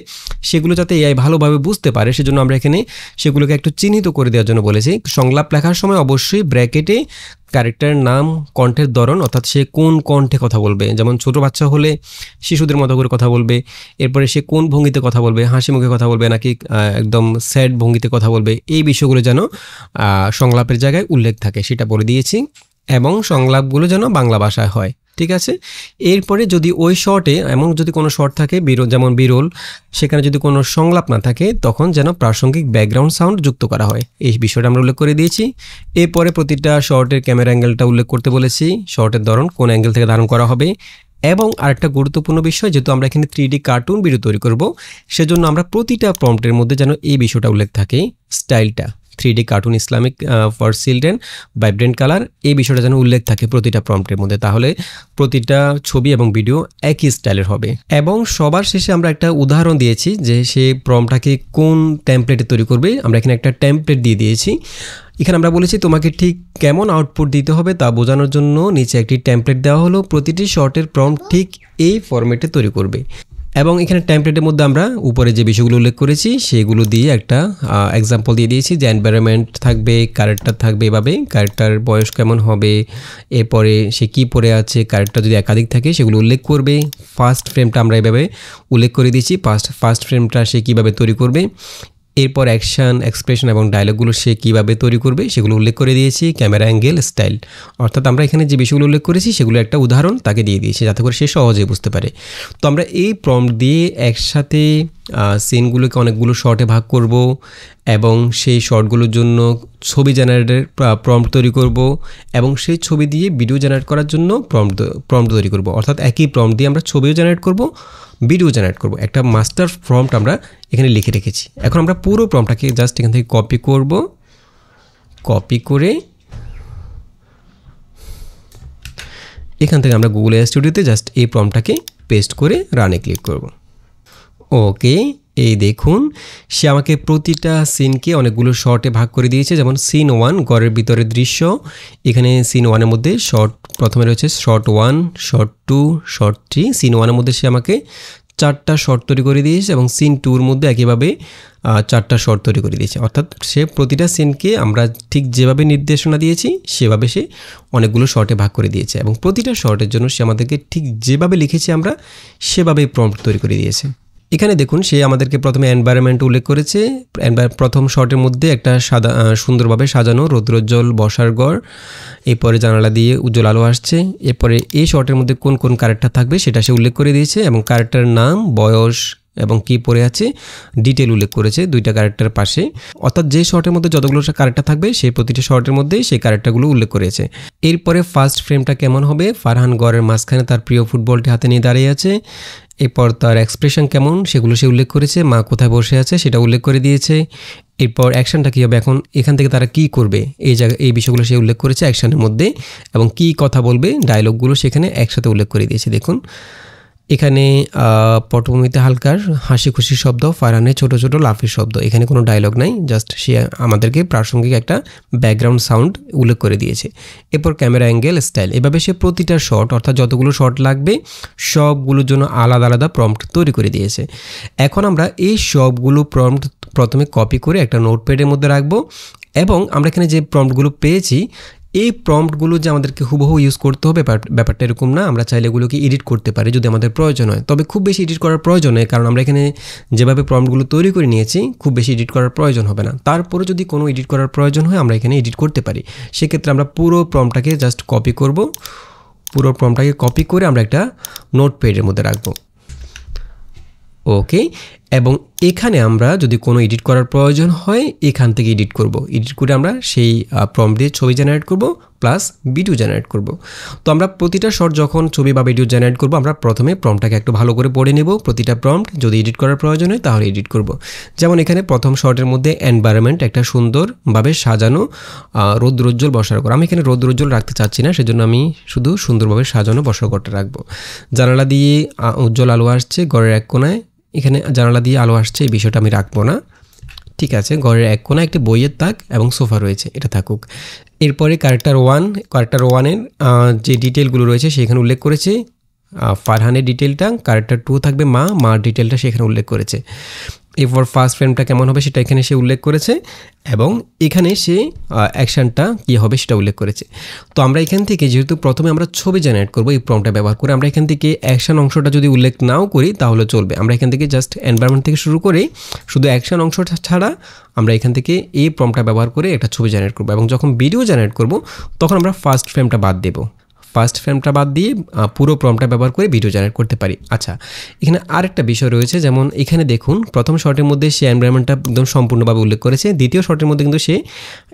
সেগুলো যাতে এআই ভালোভাবে বুঝতে পারে সেজন্য আমরা এখানে সেগুলোকে একটু চিহ্নিত করে দেওয়ার জন্য বলেছি। সংলাপ লেখার সময় অবশ্যই ব্র্যাকেটে ক্যারেক্টারের নাম, কণ্ঠের ধরন, অর্থাৎ সে কোন কণ্ঠে কথা বলবে, যেমন ছোট বাচ্চা হলে শিশুদের মতো করে কথা বলবে, এরপরে সে কোন ভঙ্গিতে কথা বলবে, হাসি মুখে কথা বলবে নাকি একদম স্যাড ভঙ্গিতে কথা বলবে, এই বিষয়গুলো যেন সংলাপের জায়গায় উল্লেখ থাকে সেটা বলে দিয়েছি। এবং সংলাপগুলো যেন বাংলা ভাষায় হয়, ঠিক আছে। এরপরে যদি ওই শর্টে এমন যদি কোনো শর্ট থাকে যেমন বিরল, সেখানে যদি কোনো সংলাপ না থাকে তখন যেন প্রাসঙ্গিক ব্যাকগ্রাউন্ড সাউন্ড যুক্ত করা হয়, এই বিষয়টা আমরা উল্লেখ করে দিয়েছি। এরপরে প্রতিটা শর্টের ক্যামেরা অ্যাঙ্গেলটা উল্লেখ করতে বলেছি, শর্টের ধরন কোন অ্যাঙ্গেল থেকে ধারণ করা হবে। এবং আরেকটা গুরুত্বপূর্ণ বিষয়, যেহেতু আমরা এখানে 3D কার্টুন ভিডিও তৈরি করব সেজন্য আমরা প্রতিটা প্রম্পটের মধ্যে যেন এই বিষয়টা উল্লেখ থাকে, স্টাইলটা 3D cartoon Islamic for children, vibrant colour, এই বিষয়টা যেন উল্লেখ থাকে প্রতিটা প্রম্পটের মধ্যে, তাহলে প্রতিটা ছবি এবং ভিডিও একই স্টাইলের হবে। এবং সবার শেষে আমরা একটা উদাহরণ দিয়েছি যে সে প্রম্পটটাকে কোন টেমপ্লেটে তৈরি করবে, আমরা এখানে একটা টেমপ্লেট দিয়ে দিয়েছি। এখানে আমরা বলেছি তোমাকে ঠিক কেমন আউটপুট দিতে হবে তা বোঝানোর জন্য নিচে একটি টেমপ্লেট দেওয়া হলো, প্রতিটি শর্টের প্রম্পট ঠিক এই ফরম্যাটে তৈরি করবে। এবং এখানে টেমপ্লেটের মধ্যে আমরা উপরে যে বিষয়গুলো উল্লেখ করেছি সেগুলো দিয়ে একটা এক্সাম্পল দিয়ে দিয়েছি, যে এনভায়রনমেন্ট থাকবে, ক্যারেক্টার থাকবে, এভাবে ক্যারেক্টার বয়স কেমন হবে, এরপরে সে কী পড়ে আছে, ক্যারেক্টার যদি একাধিক থাকে সেগুলো উল্লেখ করবে। ফার্স্ট ফ্রেমটা আমরা এভাবে উল্লেখ করে দিয়েছি, ফার্স্ট ফ্রেমটা সে কীভাবে তৈরি করবে। এরপর অ্যাকশন, এক্সপ্রেশন এবং ডায়লগগুলো সে কীভাবে তৈরি করবে সেগুলো উল্লেখ করে দিয়েছি। ক্যামেরা অ্যাঙ্গেল, স্টাইল, অর্থাৎ আমরা এখানে যে বিষয়গুলো উল্লেখ করেছি সেগুলো একটা উদাহরণ তাকে দিয়ে দিয়েছি যাতে করে সে সহজে বুঝতে পারে। তো আমরা এই প্রম্পট দিয়ে একসাথে সিনগুলোকে অনেকগুলো শর্টে ভাগ করব এবং সেই শর্টগুলোর জন্য ছবি জেনারেটের প্রম্পট তৈরি করব এবং সেই ছবি দিয়ে ভিডিও জেনারেট করার জন্য প্রম্পট তৈরি করব। অর্থাৎ একই প্রম্পট দিয়ে আমরা ছবিও জেনারেট করব, ভিডিও জেনারেট করব। একটা মাস্টার প্রম্পট আমরা এখানে লিখে রেখেছি। এখন আমরা পুরো প্রম্পটটাকে জাস্ট এখান থেকে কপি করব, কপি করে এখান থেকে আমরা গুগল এআই স্টুডিওতে জাস্ট এই প্রম্পটটাকে পেস্ট করে রানে ক্লিক করব। ওকে, এই দেখুন সে আমাকে প্রতিটা সিনকে অনেকগুলো শর্টে ভাগ করে দিয়েছে। যেমন সিন 1 ঘরের ভিতরের দৃশ্য, এখানে সিন 1-এর মধ্যে শর্ট প্রথমে রয়েছে শর্ট 1, শর্ট 2, শর্ট 3। সিন 1-এর মধ্যে সে আমাকে 4টা শর্ট তৈরি করে দিয়েছে এবং সিন 2-এর মধ্যে একইভাবে 4টা শর্ট তৈরি করে দিয়েছে। অর্থাৎ সে প্রতিটা সিনকে আমরা ঠিক যেভাবে নির্দেশনা দিয়েছি সেভাবে সে অনেকগুলো শর্টে ভাগ করে দিয়েছে এবং প্রতিটা শর্টের জন্য সে আমাদেরকে ঠিক যেভাবে লিখেছি আমরা সেভাবেই প্রম্পট তৈরি করে দিয়েছে। এখানে দেখুন সে আমাদেরকে প্রথমে এনভায়রনমেন্ট উল্লেখ করেছে। প্রথম শর্টের মধ্যে একটা সুন্দরভাবে সাজানো রৌদ্রোজ্জ্বল বসার ঘর, এরপরে জানালা দিয়ে উজ্জ্বল আলো আসছে। এরপরে এই শর্টের মধ্যে কোন কোন ক্যারেক্টার থাকবে সেটা সে উল্লেখ করে দিয়েছে এবং ক্যারেক্টারের নাম, বয়স এবং কি পড়ে আছে ডিটেল উল্লেখ করেছে 2টা ক্যারেক্টার পাশে। অর্থাৎ যে শর্টের মধ্যে যতগুলো ক্যারেক্টার থাকবে সেই প্রতিটা শর্টের মধ্যে সেই ক্যারেক্টারগুলো উল্লেখ করেছে। এরপরে ফার্স্ট ফ্রেমটা কেমন হবে, ফারহান ঘরের মাঝখানে তার প্রিয় ফুটবলটি হাতে নিয়ে দাঁড়িয়ে আছে। এরপর তার এক্সপ্রেশন কেমন সেগুলো সে উল্লেখ করেছে, মা কোথায় বসে আছে সেটা উল্লেখ করে দিয়েছে। এরপর অ্যাকশনটা কী হবে, এখন এখান থেকে তারা কী করবে এই বিষয়গুলো সে উল্লেখ করেছে অ্যাকশনের মধ্যে এবং কী কথা বলবে ডায়লগগুলো সেখানে একসাথে উল্লেখ করে দিয়েছে। দেখুন এখানে পটভূমিতে হালকার হাসি খুশি শব্দ, ফারহানের ছোট ছোট লাফের শব্দ, এখানে কোনো ডায়লগ নাই, জাস্ট সে আমাদেরকে প্রাসঙ্গিক একটা ব্যাকগ্রাউন্ড সাউন্ড উল্লেখ করে দিয়েছে। এরপর ক্যামেরা অ্যাঙ্গেল, স্টাইল, এভাবে সে প্রতিটা শট অর্থাৎ যতগুলো শট লাগবে সবগুলোর জন্য আলাদা আলাদা প্রম্পট তৈরি করে দিয়েছে। এখন আমরা এই সবগুলো প্রম্পট প্রথমে কপি করে একটা নোটপ্যাডের মধ্যে রাখবো এবং আমরা এখানে যে প্রম্পটগুলো পেয়েছি এই প্রম্পটগুলো যে আমাদেরকে হুবহু ইউজ করতে হবে ব্যাপারটা এরকম না। আমরা চাইলে এগুলোকে এডিট করতে পারি যদি আমাদের প্রয়োজন হয়, তবে খুব বেশি এডিট করার প্রয়োজন নেই কারণ আমরা এখানে যেভাবে প্রম্পটগুলো তৈরি করে নিয়েছি খুব বেশি এডিট করার প্রয়োজন হবে না। তারপরে যদি কোনো এডিট করার প্রয়োজন হয় আমরা এখানে এডিট করতে পারি। সেক্ষেত্রে আমরা পুরো প্রম্পটটাকে জাস্ট কপি করব, পুরো প্রম্পটটাকে কপি করে আমরা একটা নোটপ্যাডের মধ্যে রাখবো। ওকে, এবং এখানে আমরা যদি কোনো এডিট করার প্রয়োজন হয় এখান থেকে এডিট করব। এডিট করে আমরা সেই প্রম্পট দিয়ে ছবি জেনারেট করব প্লাস ভিডিও জেনারেট করব। তো আমরা প্রতিটা শট যখন ছবি বা ভিডিও জেনারেট করব আমরা প্রথমে প্রম্পটটাকে একটু ভালো করে পড়ে নেব। প্রতিটা প্রম্পট যদি এডিট করার প্রয়োজন হয় তাহলে এডিট করব। যেমন এখানে প্রথম শটের মধ্যে এনভায়রনমেন্ট একটা সুন্দরভাবে সাজানো রৌদ্রোজ্জ্বল বসার ঘর, আমি এখানে রৌদ্রোজ্জ্বল রাখতে চাচ্ছি না, সেজন্য আমি শুধু সুন্দরভাবে সাজানো বসার ঘরটা রাখবো। জানালা দিয়ে উজ্জ্বল আলো আসছে ঘরের এক কোণায়, এখানে জানালা দিয়ে আলো আসছে এই বিষয়টা আমি রাখবো না, ঠিক আছে। ঘরের এক কোণায় একটি বইয়ের তাক এবং সোফা রয়েছে, এটা থাকুক। এরপরে ক্যারেক্টার 1-এর যে ডিটেলগুলো রয়েছে সেখানে উল্লেখ করেছে ফারহানের ডিটেলটা, ক্যারেক্টার 2 থাকবে মার ডিটেলটা সেখানে উল্লেখ করেছে। এরপর ফার্স্ট ফ্রেমটা কেমন হবে সেটা এখানে সে উল্লেখ করেছে এবং এখানে সে অ্যাকশানটা কী হবে সেটা উল্লেখ করেছে। তো আমরা এখান থেকে যেহেতু প্রথমে আমরা ছবি জেনারেট করবো এই প্রম্পটটা ব্যবহার করে, আমরা এখান থেকে অ্যাকশান অংশটা যদি উল্লেখ নাও করি তাহলে চলবে। আমরা এখান থেকে জাস্ট এনভায়রনমেন্ট থেকে শুরু করে শুধু অ্যাকশান অংশটা ছাড়া আমরা এখান থেকে এই প্রম্পটটা ব্যবহার করে একটা ছবি জেনারেট করবো এবং যখন ভিডিও জেনারেট করব তখন আমরা ফার্স্ট ফ্রেমটা বাদ দেবো। ফার্স্ট ফ্রেমটা বাদ দিয়ে পুরো প্রম্পটটা ব্যবহার করে ভিডিও জেনারেট করতে পারি। আচ্ছা, এখানে আরেকটা বিষয় রয়েছে, যেমন এখানে দেখুন প্রথম শটের মধ্যে সে এনভায়রনমেন্টটা একদম সম্পূর্ণভাবে উল্লেখ করেছে, দ্বিতীয় শটের মধ্যে কিন্তু সে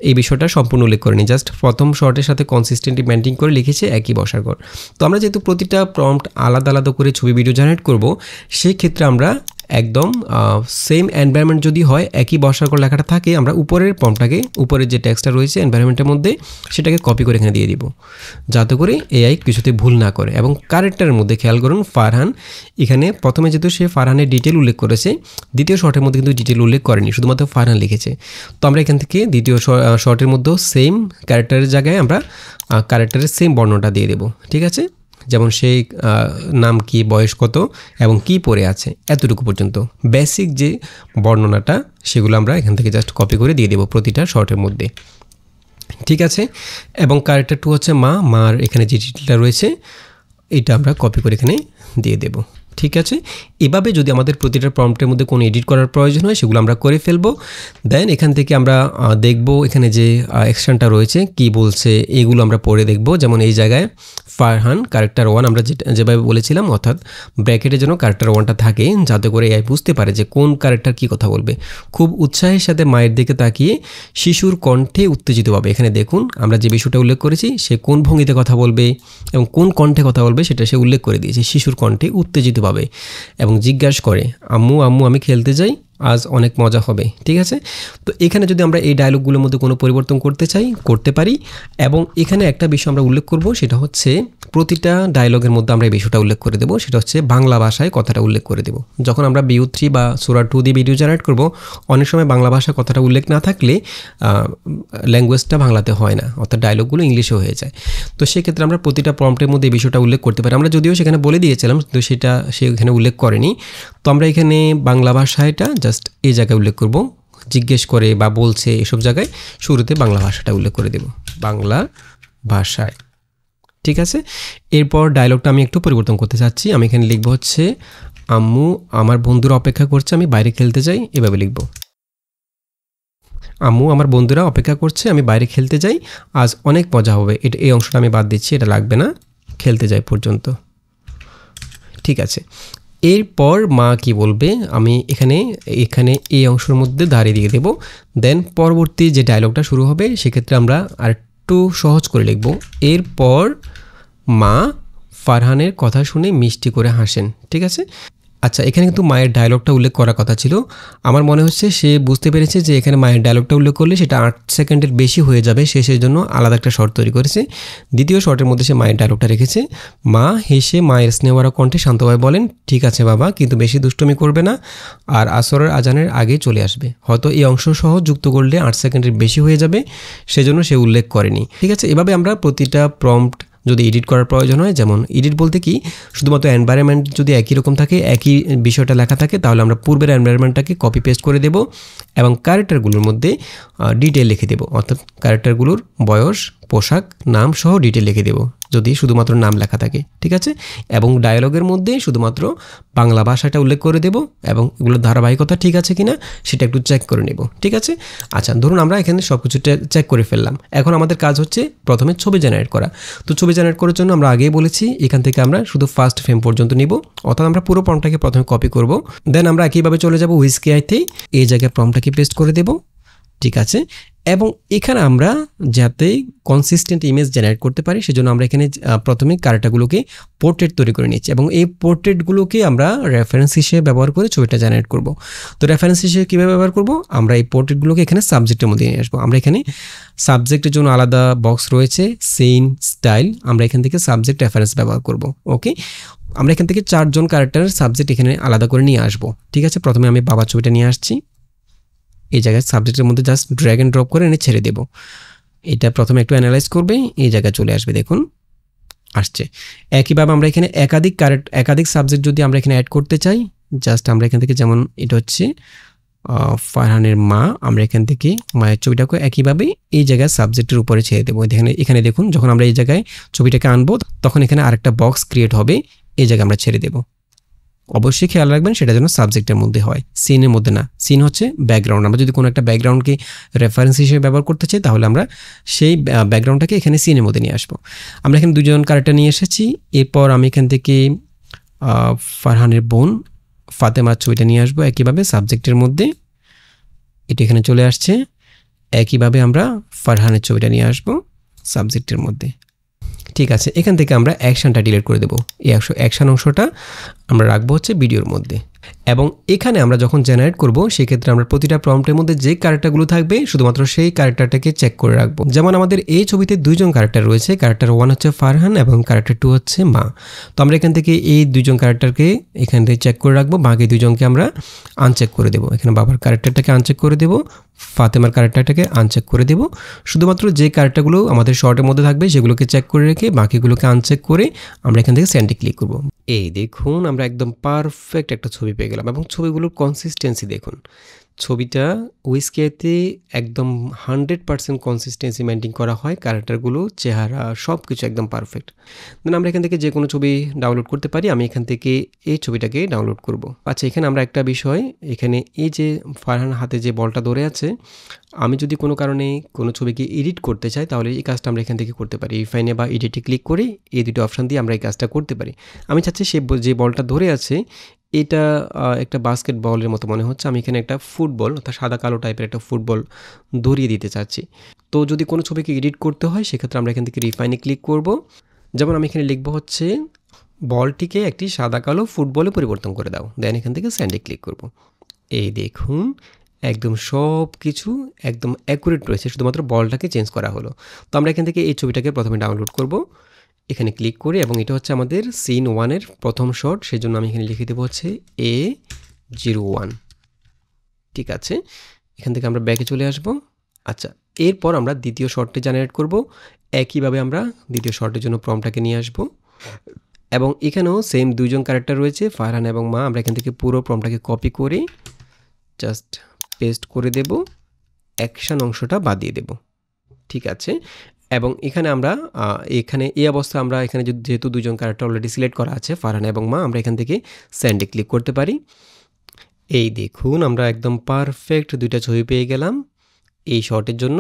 এই বিষয়টা সম্পূর্ণ উল্লেখ করেনি, জাস্ট প্রথম শটের সাথে কনসিস্টেন্টলি মেনটেন করে লিখেছে একই বসার ঘর। তো আমরা যেহেতু প্রতিটা প্রম্পট আলাদা আলাদা করে ছবি ভিডিও জেনারেট করব সেই ক্ষেত্রে আমরা একদম সেম এনভায়রনমেন্ট যদি হয় একই বসার ঘর লেখাটা থাকে আমরা উপরের প্রম্পটটাকে উপরের যে টেক্সটটা রয়েছে এনভায়রনমেন্টের মধ্যে সেটাকে কপি করে এখানে দিয়ে দিব যাতে করে এআই কিছুতে ভুল না করে। এবং ক্যারেক্টারের মধ্যে খেয়াল করুন ফারহান এখানে প্রথমে যেহেতু সে ফারহানের ডিটেল উল্লেখ করেছে দ্বিতীয় শর্টের মধ্যে কিন্তু ডিটেল উল্লেখ করেনি, শুধুমাত্র ফারহান লিখেছে। তো আমরা এখান থেকে দ্বিতীয় শর্টের মধ্যেও সেম ক্যারেক্টারের জায়গায় আমরা ক্যারেক্টারের সেম বর্ণটা দিয়ে দেব, ঠিক আছে। যেমন সেই নাম কি, বয়স কত এবং কি পড়ে আছে এতটুকু পর্যন্ত বেসিক যে বর্ণনাটা সেগুলো আমরা এখান থেকে জাস্ট কপি করে দিয়ে দেবো প্রতিটা শর্টের মধ্যে, ঠিক আছে। এবং ক্যারেক্টার 2 হচ্ছে মার এখানে যে ডিটেলটা রয়েছে এটা আমরা কপি করে এখানে দিয়ে দেব, ঠিক আছে, এভাবে যদি আমাদের প্রতিটা প্রম্পটের মধ্যে কোনো এডিট করার প্রয়োজন হয় সেগুলো আমরা করে ফেলবো। দেন এখান থেকে আমরা দেখব এখানে যে এক্সটেনশনটা রয়েছে কি বলছে, এগুলো আমরা পড়ে দেখব। যেমন এই জায়গায় ফারহান ক্যারেক্টার 1 আমরা যেভাবে বলেছিলাম, অর্থাৎ ব্র্যাকেটের জন্য ক্যারেক্টার 1টা থাকে, যাতে করে এআই বুঝতে পারে যে কোন ক্যারেক্টার কি কথা বলবে। খুব উৎসাহের সাথে মায়ের দিকে তাকিয়ে শিশুর কণ্ঠে উত্তেজিতভাবে, এখানে দেখুন আমরা যে বিষয়টা উল্লেখ করেছি, সে কোন ভঙ্গিতে কথা বলবে এবং কোন কণ্ঠে কথা বলবে সেটা সে উল্লেখ করে দিয়েছে, শিশুর কণ্ঠে উত্তেজিতভাবে, এবং জিজ্ঞাসা করে আম্মু আম্মু আমি খেলতে যাই, আজ অনেক মজা হবে। ঠিক আছে, তো এখানে যদি আমরা এই ডায়লগগুলোর মধ্যে কোনো পরিবর্তন করতে চাই করতে পারি। এবং এখানে একটা বিষয় আমরা উল্লেখ করব, সেটা হচ্ছে প্রতিটা ডায়লগের মধ্যে আমরা এই বিষয়টা উল্লেখ করে দেবো, সেটা হচ্ছে বাংলা ভাষায় কথাটা উল্লেখ করে দেব। যখন আমরা BU3 বা সূরা 2 দিয়ে ভিডিও জেনারেট করব, অনেক সময় বাংলা ভাষা কথাটা উল্লেখ না থাকলে ল্যাঙ্গুয়েজটা বাংলাতে হয় না, অর্থাৎ ডায়লগগুলো ইংলিশে হয়ে যায়। তো সেক্ষেত্রে আমরা প্রতিটা প্রম্পটের মধ্যে এই বিষয়টা উল্লেখ করতে পারি। আমরা যদিও সেখানে বলে দিয়েছিলাম, তো সেটা সে এখানে উল্লেখ করেনি। তো আমরা এখানে বাংলা ভাষাটা জাস্ট এই জায়গায় উল্লেখ করব, জিজ্ঞেস করে বা বলছে এসব জায়গায় শুরুতে বাংলা ভাষাটা উল্লেখ করে দেব, বাংলা ভাষায়। ঠিক আছে, এরপর ডায়লগটা আমি একটু পরিবর্তন করতে চাচ্ছি। আমি এখানে লিখব হচ্ছে আম্মু আমার বন্ধুরা অপেক্ষা করছে, আমি বাইরে খেলতে যাই, এভাবে লিখব। আম্মু আমার বন্ধুরা অপেক্ষা করছে, আমি বাইরে খেলতে যাই, আজ অনেক মজা হবে। এটা এই অংশটা আমি বাদ দিচ্ছি, এটা লাগবে না, খেলতে যাই পর্যন্ত। ঠিক আছে, এরপর মা কি বলবে আমি এখানে এই অংশের মধ্যে দাঁড়িয়ে দিয়ে দেব। দেন পরবর্তী যে ডায়লগটা শুরু হবে সেক্ষেত্রে আমরা আরেকটু সহজ করে লিখব। এরপর মা ফারহানের কথা শুনে মিষ্টি করে হাসেন। ঠিক আছে, আচ্ছা এখানে কিন্তু মায়ের ডায়লগটা উল্লেখ করার কথা ছিল। আমার মনে হচ্ছে সে বুঝতে পেরেছে যে এখানে মায়ের ডায়লগটা উল্লেখ করলে সেটা 8 সেকেন্ডের বেশি হয়ে যাবে, সে সেই জন্য আলাদা একটা শর্ট তৈরি করেছে। দ্বিতীয় শর্টের মধ্যে সে মায়ের ডায়লগটা রেখেছে। মা হেসে মায়ের স্নেহভরা কণ্ঠে শান্তভাবে বলেন, ঠিক আছে বাবা, কিন্তু বেশি দুষ্টমি করবে না, আর আসরের আজানের আগে চলে আসবে। হয়তো এই অংশ সহ যুক্ত করলে 8 সেকেন্ডের বেশি হয়ে যাবে, সেজন্য সে উল্লেখ করেনি। ঠিক আছে, এভাবে আমরা প্রতিটা প্রম্পট যদি এডিট করার প্রয়োজন হয়, যেমন এডিট বলতে কি শুধুমাত্র এনভায়রনমেন্ট যদি একই রকম থাকে, একই বিষয়টা লেখা থাকে, তাহলে আমরা পূর্বের এনভায়রনমেন্টটাকে কপি পেস্ট করে দেব এবং ক্যারেক্টারগুলোর মধ্যে ডিটেল লিখে দেব, অর্থাৎ ক্যারেক্টারগুলোর বয়স, পোশাক, নাম সহ ডিটেল লিখে দেব যদি শুধুমাত্র নাম লেখা থাকে। ঠিক আছে, এবং ডায়লগের মধ্যে শুধুমাত্র বাংলা ভাষাটা উল্লেখ করে দেব এবং এগুলোর ধারাবাহিকতা ঠিক আছে কিনা সেটা একটু চেক করে নেব। ঠিক আছে, আচ্ছা ধরুন আমরা এখানে সব কিছু চেক করে ফেললাম। এখন আমাদের কাজ হচ্ছে প্রথমে ছবি জেনারেট করা। তো ছবি জেনারেট করার জন্য আমরা আগেই বলেছি এখান থেকে আমরা শুধু ফার্স্ট ফ্রেম পর্যন্ত নিব, অর্থাৎ আমরা পুরো প্রম্পটটাকে প্রথমে কপি করব। দেন আমরা একইভাবে চলে যাব হুইস্কি আইতে, এই জায়গায় প্রম্পটটাকে পেস্ট করে দেব। ঠিক আছে, এবং এখানে আমরা যাতে কনসিস্টেন্ট ইমেজ জেনারেট করতে পারি সেজন্য আমরা এখানে প্রথমে ক্যারেক্টারগুলোকে পোর্ট্রেট তৈরি করে নিচ্ছি এবং এই পোর্ট্রেটগুলোকে আমরা রেফারেন্স হিসেবে ব্যবহার করে ছবিটা জেনারেট করব। তো রেফারেন্স হিসেবে কীভাবে ব্যবহার করব, আমরা এই পোর্ট্রেটগুলোকে এখানে সাবজেক্টের মধ্যে নিয়ে আসবো। আমরা এখানে সাবজেক্টের জন্য আলাদা বক্স রয়েছে, সিন, স্টাইল, আমরা এখান থেকে সাবজেক্ট রেফারেন্স ব্যবহার করব। ওকে, আমরা এখান থেকে 4 জন ক্যারেক্টারের সাবজেক্ট এখানে আলাদা করে নিয়ে আসবো। ঠিক আছে, প্রথমে আমি বাবার ছবিটা নিয়ে আসছি, এই জায়গায় সাবজেক্টের মধ্যে জাস্ট ড্র্যাগ অ্যান্ড ড্রপ করে এনে ছেড়ে দেব। এটা প্রথমে একটু অ্যানালাইজ করবে, এই জায়গায় চলে আসবে, দেখুন আসছে। একইভাবে আমরা এখানে একাধিক সাবজেক্ট যদি আমরা এখানে অ্যাড করতে চাই, জাস্ট আমরা এখান থেকে, যেমন এটা হচ্ছে ফারহানের মা, আমরা এখান থেকে মায়ের ছবিটাকে একইভাবে এই জায়গায় সাবজেক্টের উপরে ছেড়ে দেবো। এখানে দেখুন যখন আমরা এই জায়গায় ছবিটাকে আনবো তখন এখানে আরেকটা বক্স ক্রিয়েট হবে, এই জায়গায় আমরা ছেড়ে দেবো। অবশ্যই খেয়াল রাখবেন সেটা যেন সাবজেক্টের মধ্যে হয়, সিনের মধ্যে না। সিন হচ্ছে ব্যাকগ্রাউন্ড। আমরা যদি কোনো একটা ব্যাকগ্রাউন্ডকে রেফারেন্স হিসেবে ব্যবহার করতে চাই তাহলে আমরা সেই ব্যাকগ্রাউন্ডটাকে এখানে সিনের মধ্যে নিয়ে আসবো। আমরা এখানে 2 জন ক্যারেক্টার নিয়ে এসেছি। এরপর আমি এখান থেকে ফারহানের বোন ফাতেমার ছবিটা নিয়ে আসবো একইভাবে সাবজেক্টের মধ্যে, এটা এখানে চলে আসছে। একইভাবে আমরা ফারহানের ছবিটা নিয়ে আসবো সাবজেক্টের মধ্যে। ঠিক আছে, এখান থেকে আমরা অ্যাকশনটা ডিলিট করে দেবো। এই অ্যাকশন অংশটা আমরা রাখবো হচ্ছে ভিডিওর মধ্যে। এবং এখানে আমরা যখন জেনারেট করব সেক্ষেত্রে আমরা প্রতিটা প্রম্পটের মধ্যে যে ক্যারেক্টারগুলো থাকবে শুধুমাত্র সেই ক্যারেক্টারটাকে চেক করে রাখবো। যেমন আমাদের এই ছবিতে 2 জন ক্যারেক্টার রয়েছে, ক্যারেক্টার 1 হচ্ছে ফারহান এবং ক্যারেক্টার 2 হচ্ছে মা। তো আমরা এখান থেকে এই 2 জন ক্যারেক্টারকে এখান থেকে চেক করে রাখবো, বাকি 2 জনকে আমরা আনচেক করে দেবো। এখানে বাবার ক্যারেক্টারটাকে আনচেক করে দেবো, ফাতেমার ক্যারেক্টারটাকে আনচেক করে দেবো। শুধুমাত্র যে ক্যারেক্টারগুলো আমাদের শর্টের মধ্যে থাকবে সেগুলোকে চেক করে রেখে বাকিগুলোকে আনচেক করে আমরা এখান থেকে সেন্ডে ক্লিক করব। এই দেখুন আমরা একদম পারফেক্ট একটা ছবি পেয়ে গেলাম এবং ছবিগুলোর কনসিস্টেন্সি দেখুন। ছবিটা উইসকেতে একদম 100% কনসিস্টেন্সি মেনটেন করা হয়, ক্যারেক্টারগুলো, চেহারা সব কিছু একদম পারফেক্ট। দেন আমরা এখান থেকে যে কোনো ছবি ডাউনলোড করতে পারি। আমি এখান থেকে এই ছবিটাকে ডাউনলোড করব। আচ্ছা, এখানে আমরা একটা বিষয়, এখানে এই যে ফারহান হাতে যে বলটা ধরে আছে, আমি যদি কোনো কারণে কোনো ছবিকে এডিট করতে চাই তাহলে এই কাজটা আমরা এখান থেকে করতে পারি। রিফাইনে বা এডিটে ক্লিক করে এই দুটো অপশান দিয়ে আমরা এই কাজটা করতে পারি। আমি চাচ্ছি সে যে বলটা ধরে আছে এটা একটা বাস্কেট বলের মতো মনে হচ্ছে, আমি এখানে একটা ফুটবল অর্থাৎ সাদা কালো টাইপের একটা ফুটবল ধরিয়ে দিতে চাচ্ছি। তো যদি কোনো ছবিকে এডিট করতে হয় সেক্ষেত্রে আমরা এখান থেকে রিফাইনে ক্লিক করব। যেমন আমি এখানে লিখব হচ্ছে বলটিকে একটি সাদা কালো ফুটবলে পরিবর্তন করে দাও। দেন এখান থেকে স্যান্ডে ক্লিক করব। এই দেখুন একদম সব কিছু একদম অ্যাকুরেট রয়েছে, শুধুমাত্র বলটাকে চেঞ্জ করা হলো। তো আমরা এখান থেকে এই ছবিটাকে প্রথমে ডাউনলোড করব, এখানে ক্লিক করি এবং এটা হচ্ছে আমাদের সিন 1-এর প্রথম শট, সেই জন্য আমি এখানে লিখে দেবো হচ্ছে A01। ঠিক আছে, এখান থেকে আমরা ব্যাকে চলে আসব। আচ্ছা, এরপর আমরা দ্বিতীয় শটটি জেনারেট করব। একইভাবে আমরা দ্বিতীয় শটের জন্য প্রম্পটটাকে নিয়ে আসব এবং এখানেও সেম দুইজন ক্যারেক্টার রয়েছে, ফারহান এবং মা। আমরা এখান থেকে পুরো প্রম্পটটাকে কপি করে জাস্ট পেস্ট করে দেব, অ্যাকশন অংশটা বাদ দিয়ে দেব। ঠিক আছে, এবং এখানে আমরা এখানে এই অবস্থা আমরা এখানে যেহেতু দুজন ক্যারেক্টার অলরেডি সিলেক্ট করা আছে, ফারহান এবং মা, আমরা এখান থেকে স্যান্ডে ক্লিক করতে পারি। এই দেখুন আমরা একদম পারফেক্ট দুইটা ছবি পেয়ে গেলাম এই শটের জন্য।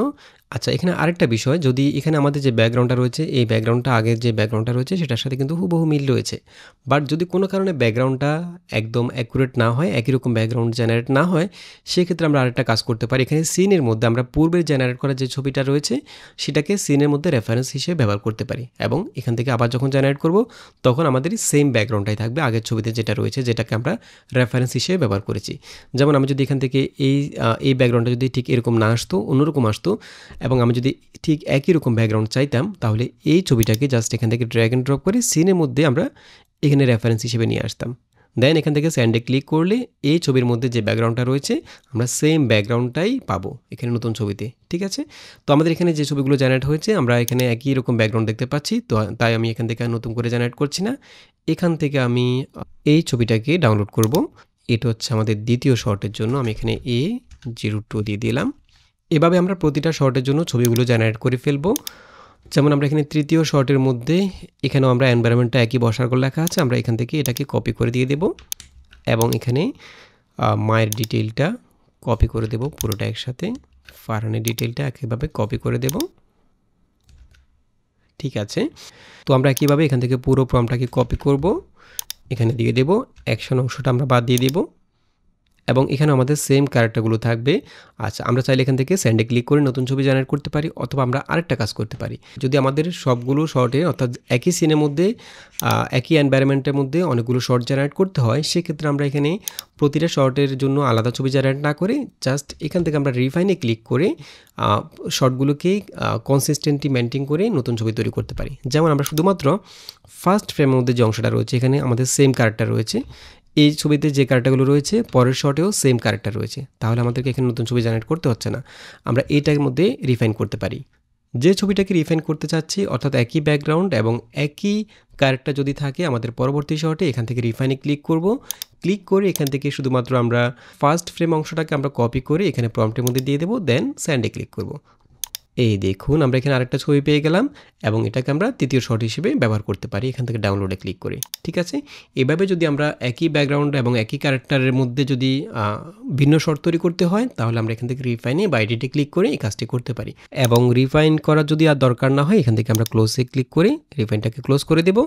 আচ্ছা, এখানে আরেকটা বিষয়, যদি এখানে আমাদের যে ব্যাকগ্রাউন্ডটা রয়েছে এই ব্যাকগ্রাউন্ডটা আগের যে ব্যাকগ্রাউন্ডটা রয়েছে সেটার সাথে কিন্তু হুবহু মিল রয়েছে, বাট যদি কোনো কারণে ব্যাকগ্রাউন্ডটা একদম অ্যাকুরেট না হয়, একই রকম ব্যাকগ্রাউন্ড জেনারেট না হয়, সেক্ষেত্রে আমরা আরেকটা কাজ করতে পারি। এখানে সিনের মধ্যে আমরা পূর্বে জেনারেট করা যে ছবিটা রয়েছে সেটাকে সিনের মধ্যে রেফারেন্স হিসেবে ব্যবহার করতে পারি এবং এখান থেকে আবার যখন জেনারেট করব তখন আমাদের সেম ব্যাকগ্রাউন্ডটাই থাকবে আগের ছবিতে যেটা রয়েছে, যেটাকে আমরা রেফারেন্স হিসেবে ব্যবহার করেছি। যেমন আমি যদি এখান থেকে এই ব্যাকগ্রাউন্ডটা যদি ঠিক এরকম না আসতো, অন্যরকম আসতো, এবং আমি যদি ঠিক একই রকম ব্যাকগ্রাউন্ড চাইতাম, তাহলে এই ছবিটাকে জাস্ট এখান থেকে ড্র্যাগ অ্যান্ড ড্রপ করে সিনের মধ্যে আমরা এখানে রেফারেন্স হিসেবে নিয়ে আসতাম। দেন এখান থেকে স্যান্ডে ক্লিক করলে এই ছবির মধ্যে যে ব্যাকগ্রাউন্ডটা রয়েছে আমরা সেম ব্যাকগ্রাউন্ডটাই পাবো এখানে নতুন ছবিতে। ঠিক আছে, তো আমাদের এখানে যে ছবিগুলো জেনারেট হয়েছে আমরা এখানে একই রকম ব্যাকগ্রাউন্ড দেখতে পাচ্ছি, তো তাই আমি এখান থেকে নতুন করে জেনারেট করছি না। এখান থেকে আমি এই ছবিটাকে ডাউনলোড করব। এটা হচ্ছে আমাদের দ্বিতীয় শটের জন্য, আমি এখানে A02 দিয়ে দিলাম। এভাবে আমরা প্রতিটা শটের জন্য ছবিগুলো জেনারেট করে ফেলবো। যেমন আমরা এখানে তৃতীয় শটের মধ্যে এখানেও আমরা এনভায়রনমেন্টটা একই বসার করে লেখা আছে, আমরা এখান থেকে এটাকে কপি করে দিয়ে দেব এবং এখানে মায়ের ডিটেইলটা কপি করে দেব পুরোটা একসাথে, ফারহানের ডিটেইলটা একইভাবে কপি করে দেব। ঠিক আছে, তো আমরা একইভাবে এখান থেকে পুরো প্রম্পটটাকে কপি করব, এখানে দিয়ে দেব, অ্যাকশন অংশটা আমরা বাদ দিয়ে দেব এবং এখানে আমাদের সেম ক্যারেক্টারগুলো থাকবে। আচ্ছা, আমরা চাইলে এখান থেকে স্যান্ডে ক্লিক করে নতুন ছবি জেনারেট করতে পারি, অথবা আমরা আরেকটা কাজ করতে পারি। যদি আমাদের সবগুলো শর্টে অর্থাৎ একই সিনের মধ্যে একই এনভায়রনমেন্টের মধ্যে অনেকগুলো শর্ট জেনারেট করতে হয়, সেক্ষেত্রে আমরা এখানে প্রতিটা শর্টের জন্য আলাদা ছবি জেনারেট না করে জাস্ট এখান থেকে আমরা রিফাইনে ক্লিক করে শর্টগুলোকে কনসিস্টেন্টলি মেনটেন করে নতুন ছবি তৈরি করতে পারি। যেমন আমরা শুধুমাত্র ফার্স্ট ফ্রেমের মধ্যে যে অংশটা রয়েছে এখানে আমাদের সেম ক্যারেক্টার রয়েছে, এই ছবিতে যে ক্যারেক্টারগুলো রয়েছে পরের শটেও সেম ক্যারেক্টার রয়েছে, তাহলে আমাদেরকে এখানে নতুন ছবি জেনারেট করতে হচ্ছে না। আমরা এইটার মধ্যে রিফাইন করতে পারি। যে ছবিটাকে রিফাইন করতে চাচ্ছি অর্থাৎ একই ব্যাকগ্রাউন্ড এবং একই ক্যারেক্টার যদি থাকে আমাদের পরবর্তী শটে এখান থেকে রিফাইনে ক্লিক করব। ক্লিক করে এখান থেকে শুধুমাত্র আমরা ফার্স্ট ফ্রেম অংশটাকে আমরা কপি করে এখানে প্রম্পটের মধ্যে দিয়ে দেবো, দেন স্যান্ডে ক্লিক করব। এই দেখুন আমরা এখানে আরেকটা ছবি পেয়ে গেলাম এবং এটাকে আমরা তৃতীয় শট হিসেবে ব্যবহার করতে পারি এখান থেকে ডাউনলোডে ক্লিক করে। ঠিক আছে, এভাবে যদি আমরা একই ব্যাকগ্রাউন্ড এবং একই ক্যারেক্টারের মধ্যে যদি ভিন্ন শট তৈরি করতে হয় তাহলে আমরা এখান থেকে রিফাইনে বা এডিটে ক্লিক করে এই কাজটি করতে পারি। এবং রিফাইন করার যদি আর দরকার না হয় এখান থেকে আমরা ক্লোজে ক্লিক করে রিফাইনটাকে ক্লোজ করে দেব।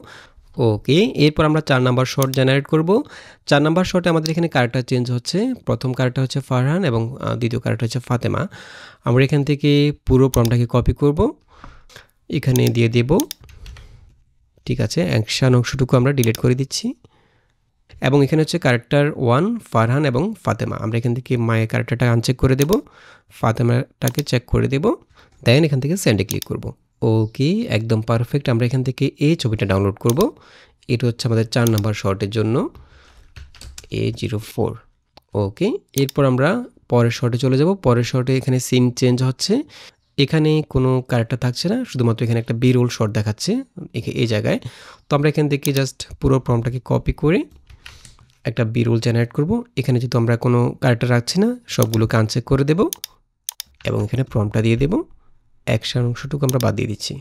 ওকে, এরপর আমরা 4 নাম্বার শট জেনারেট করব। 4 নাম্বার শটে আমাদের এখানে ক্যারেক্টার চেঞ্জ হচ্ছে। প্রথম ক্যারেক্টার হচ্ছে ফারহান এবং দ্বিতীয় ক্যারেক্টার হচ্ছে ফাতেমা। আমরা এখান থেকে পুরো প্রম্পটটাকে কপি করব, এখানে দিয়ে দেব। ঠিক আছে, অ্যাকশন অংশটুকু আমরা ডিলিট করে দিচ্ছি এবং এখানে হচ্ছে ক্যারেক্টার 1 ফারহান এবং ফাতেমা। আমরা এখান থেকে মায়ের ক্যারেক্টারটা আনচেক করে দেব, ফাতেমাটাকে চেক করে দেব, দেন এখান থেকে সেন্ডে ক্লিক করব। ওকে, একদম পারফেক্ট। আমরা এখান থেকে এই ছবিটা ডাউনলোড করব। এটা হচ্ছে আমাদের 4 নাম্বার শটের জন্য A04। ওকে, এরপর আমরা পরের শটে চলে যাব। পরের শটে এখানে সিন চেঞ্জ হচ্ছে, এখানে কোনো ক্যারেক্টার থাকছে না, শুধুমাত্র এখানে একটা বি রোল শট দেখাচ্ছে এই জায়গায়। তো আমরা এখান থেকে জাস্ট পুরো প্রম্পটটাকে কপি করে একটা বিরোল জেনারেট করব। এখানে যেহেতু আমরা কোনো ক্যারেক্টার রাখছি না, সবগুলোকে আনচেক করে দেব এবং এখানে প্রম্পটটা দিয়ে দেব। অ্যাকশন অংশটুকু আমরা বাদ দিয়ে দিচ্ছি,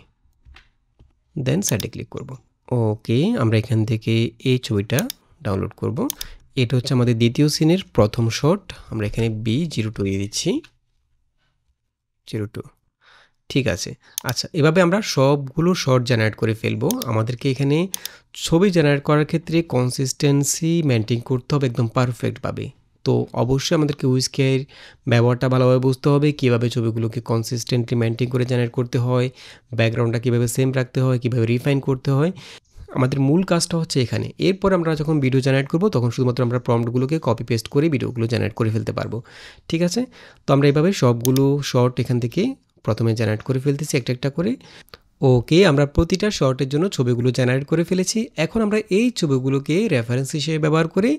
দেন সাইডে ক্লিক করব। ওকে, আমরা এখান থেকে এই ছবিটা ডাউনলোড করব। এটা হচ্ছে আমাদের দ্বিতীয় সিনের প্রথম শট। আমরা এখানে B02 দিয়ে দিচ্ছি, 02। ঠিক আছে। আচ্ছা, এভাবে আমরা সবগুলো শট জেনারেট করে ফেলবো। আমাদেরকে এখানে ছবি জেনারেট করার ক্ষেত্রে কনসিস্টেন্সি মেনটেন করতে হবে একদম পারফেক্টভাবে। তো অবশ্যই আমাদেরকে উইজকের ব্যবহারটা ভালোভাবে বুঝতে হবে, কীভাবে ছবিগুলোকে কনসিস্টেন্টলি মেনটেন করে জেনারেট করতে হয়, ব্যাকগ্রাউন্ডটা কীভাবে সেম রাখতে হয়, কীভাবে রিফাইন করতে হয়। আমাদের মূল কাজটা হচ্ছে এখানে। এরপর আমরা যখন ভিডিও জেনারেট করব তখন শুধুমাত্র আমরা প্রম্পটগুলোকে কপি পেস্ট করে ভিডিওগুলো জেনারেট করে ফেলতে পারবো। ঠিক আছে, তো আমরা এভাবে সবগুলো শর্ট এখান থেকে প্রথমে জেনারেট করে ফেলতেছি একটা একটা করে। ওকে, আমরা প্রতিটা শর্টের জন্য ছবিগুলো জেনারেট করে ফেলেছি। এখন আমরা এই ছবিগুলোকে রেফারেন্স হিসেবে ব্যবহার করে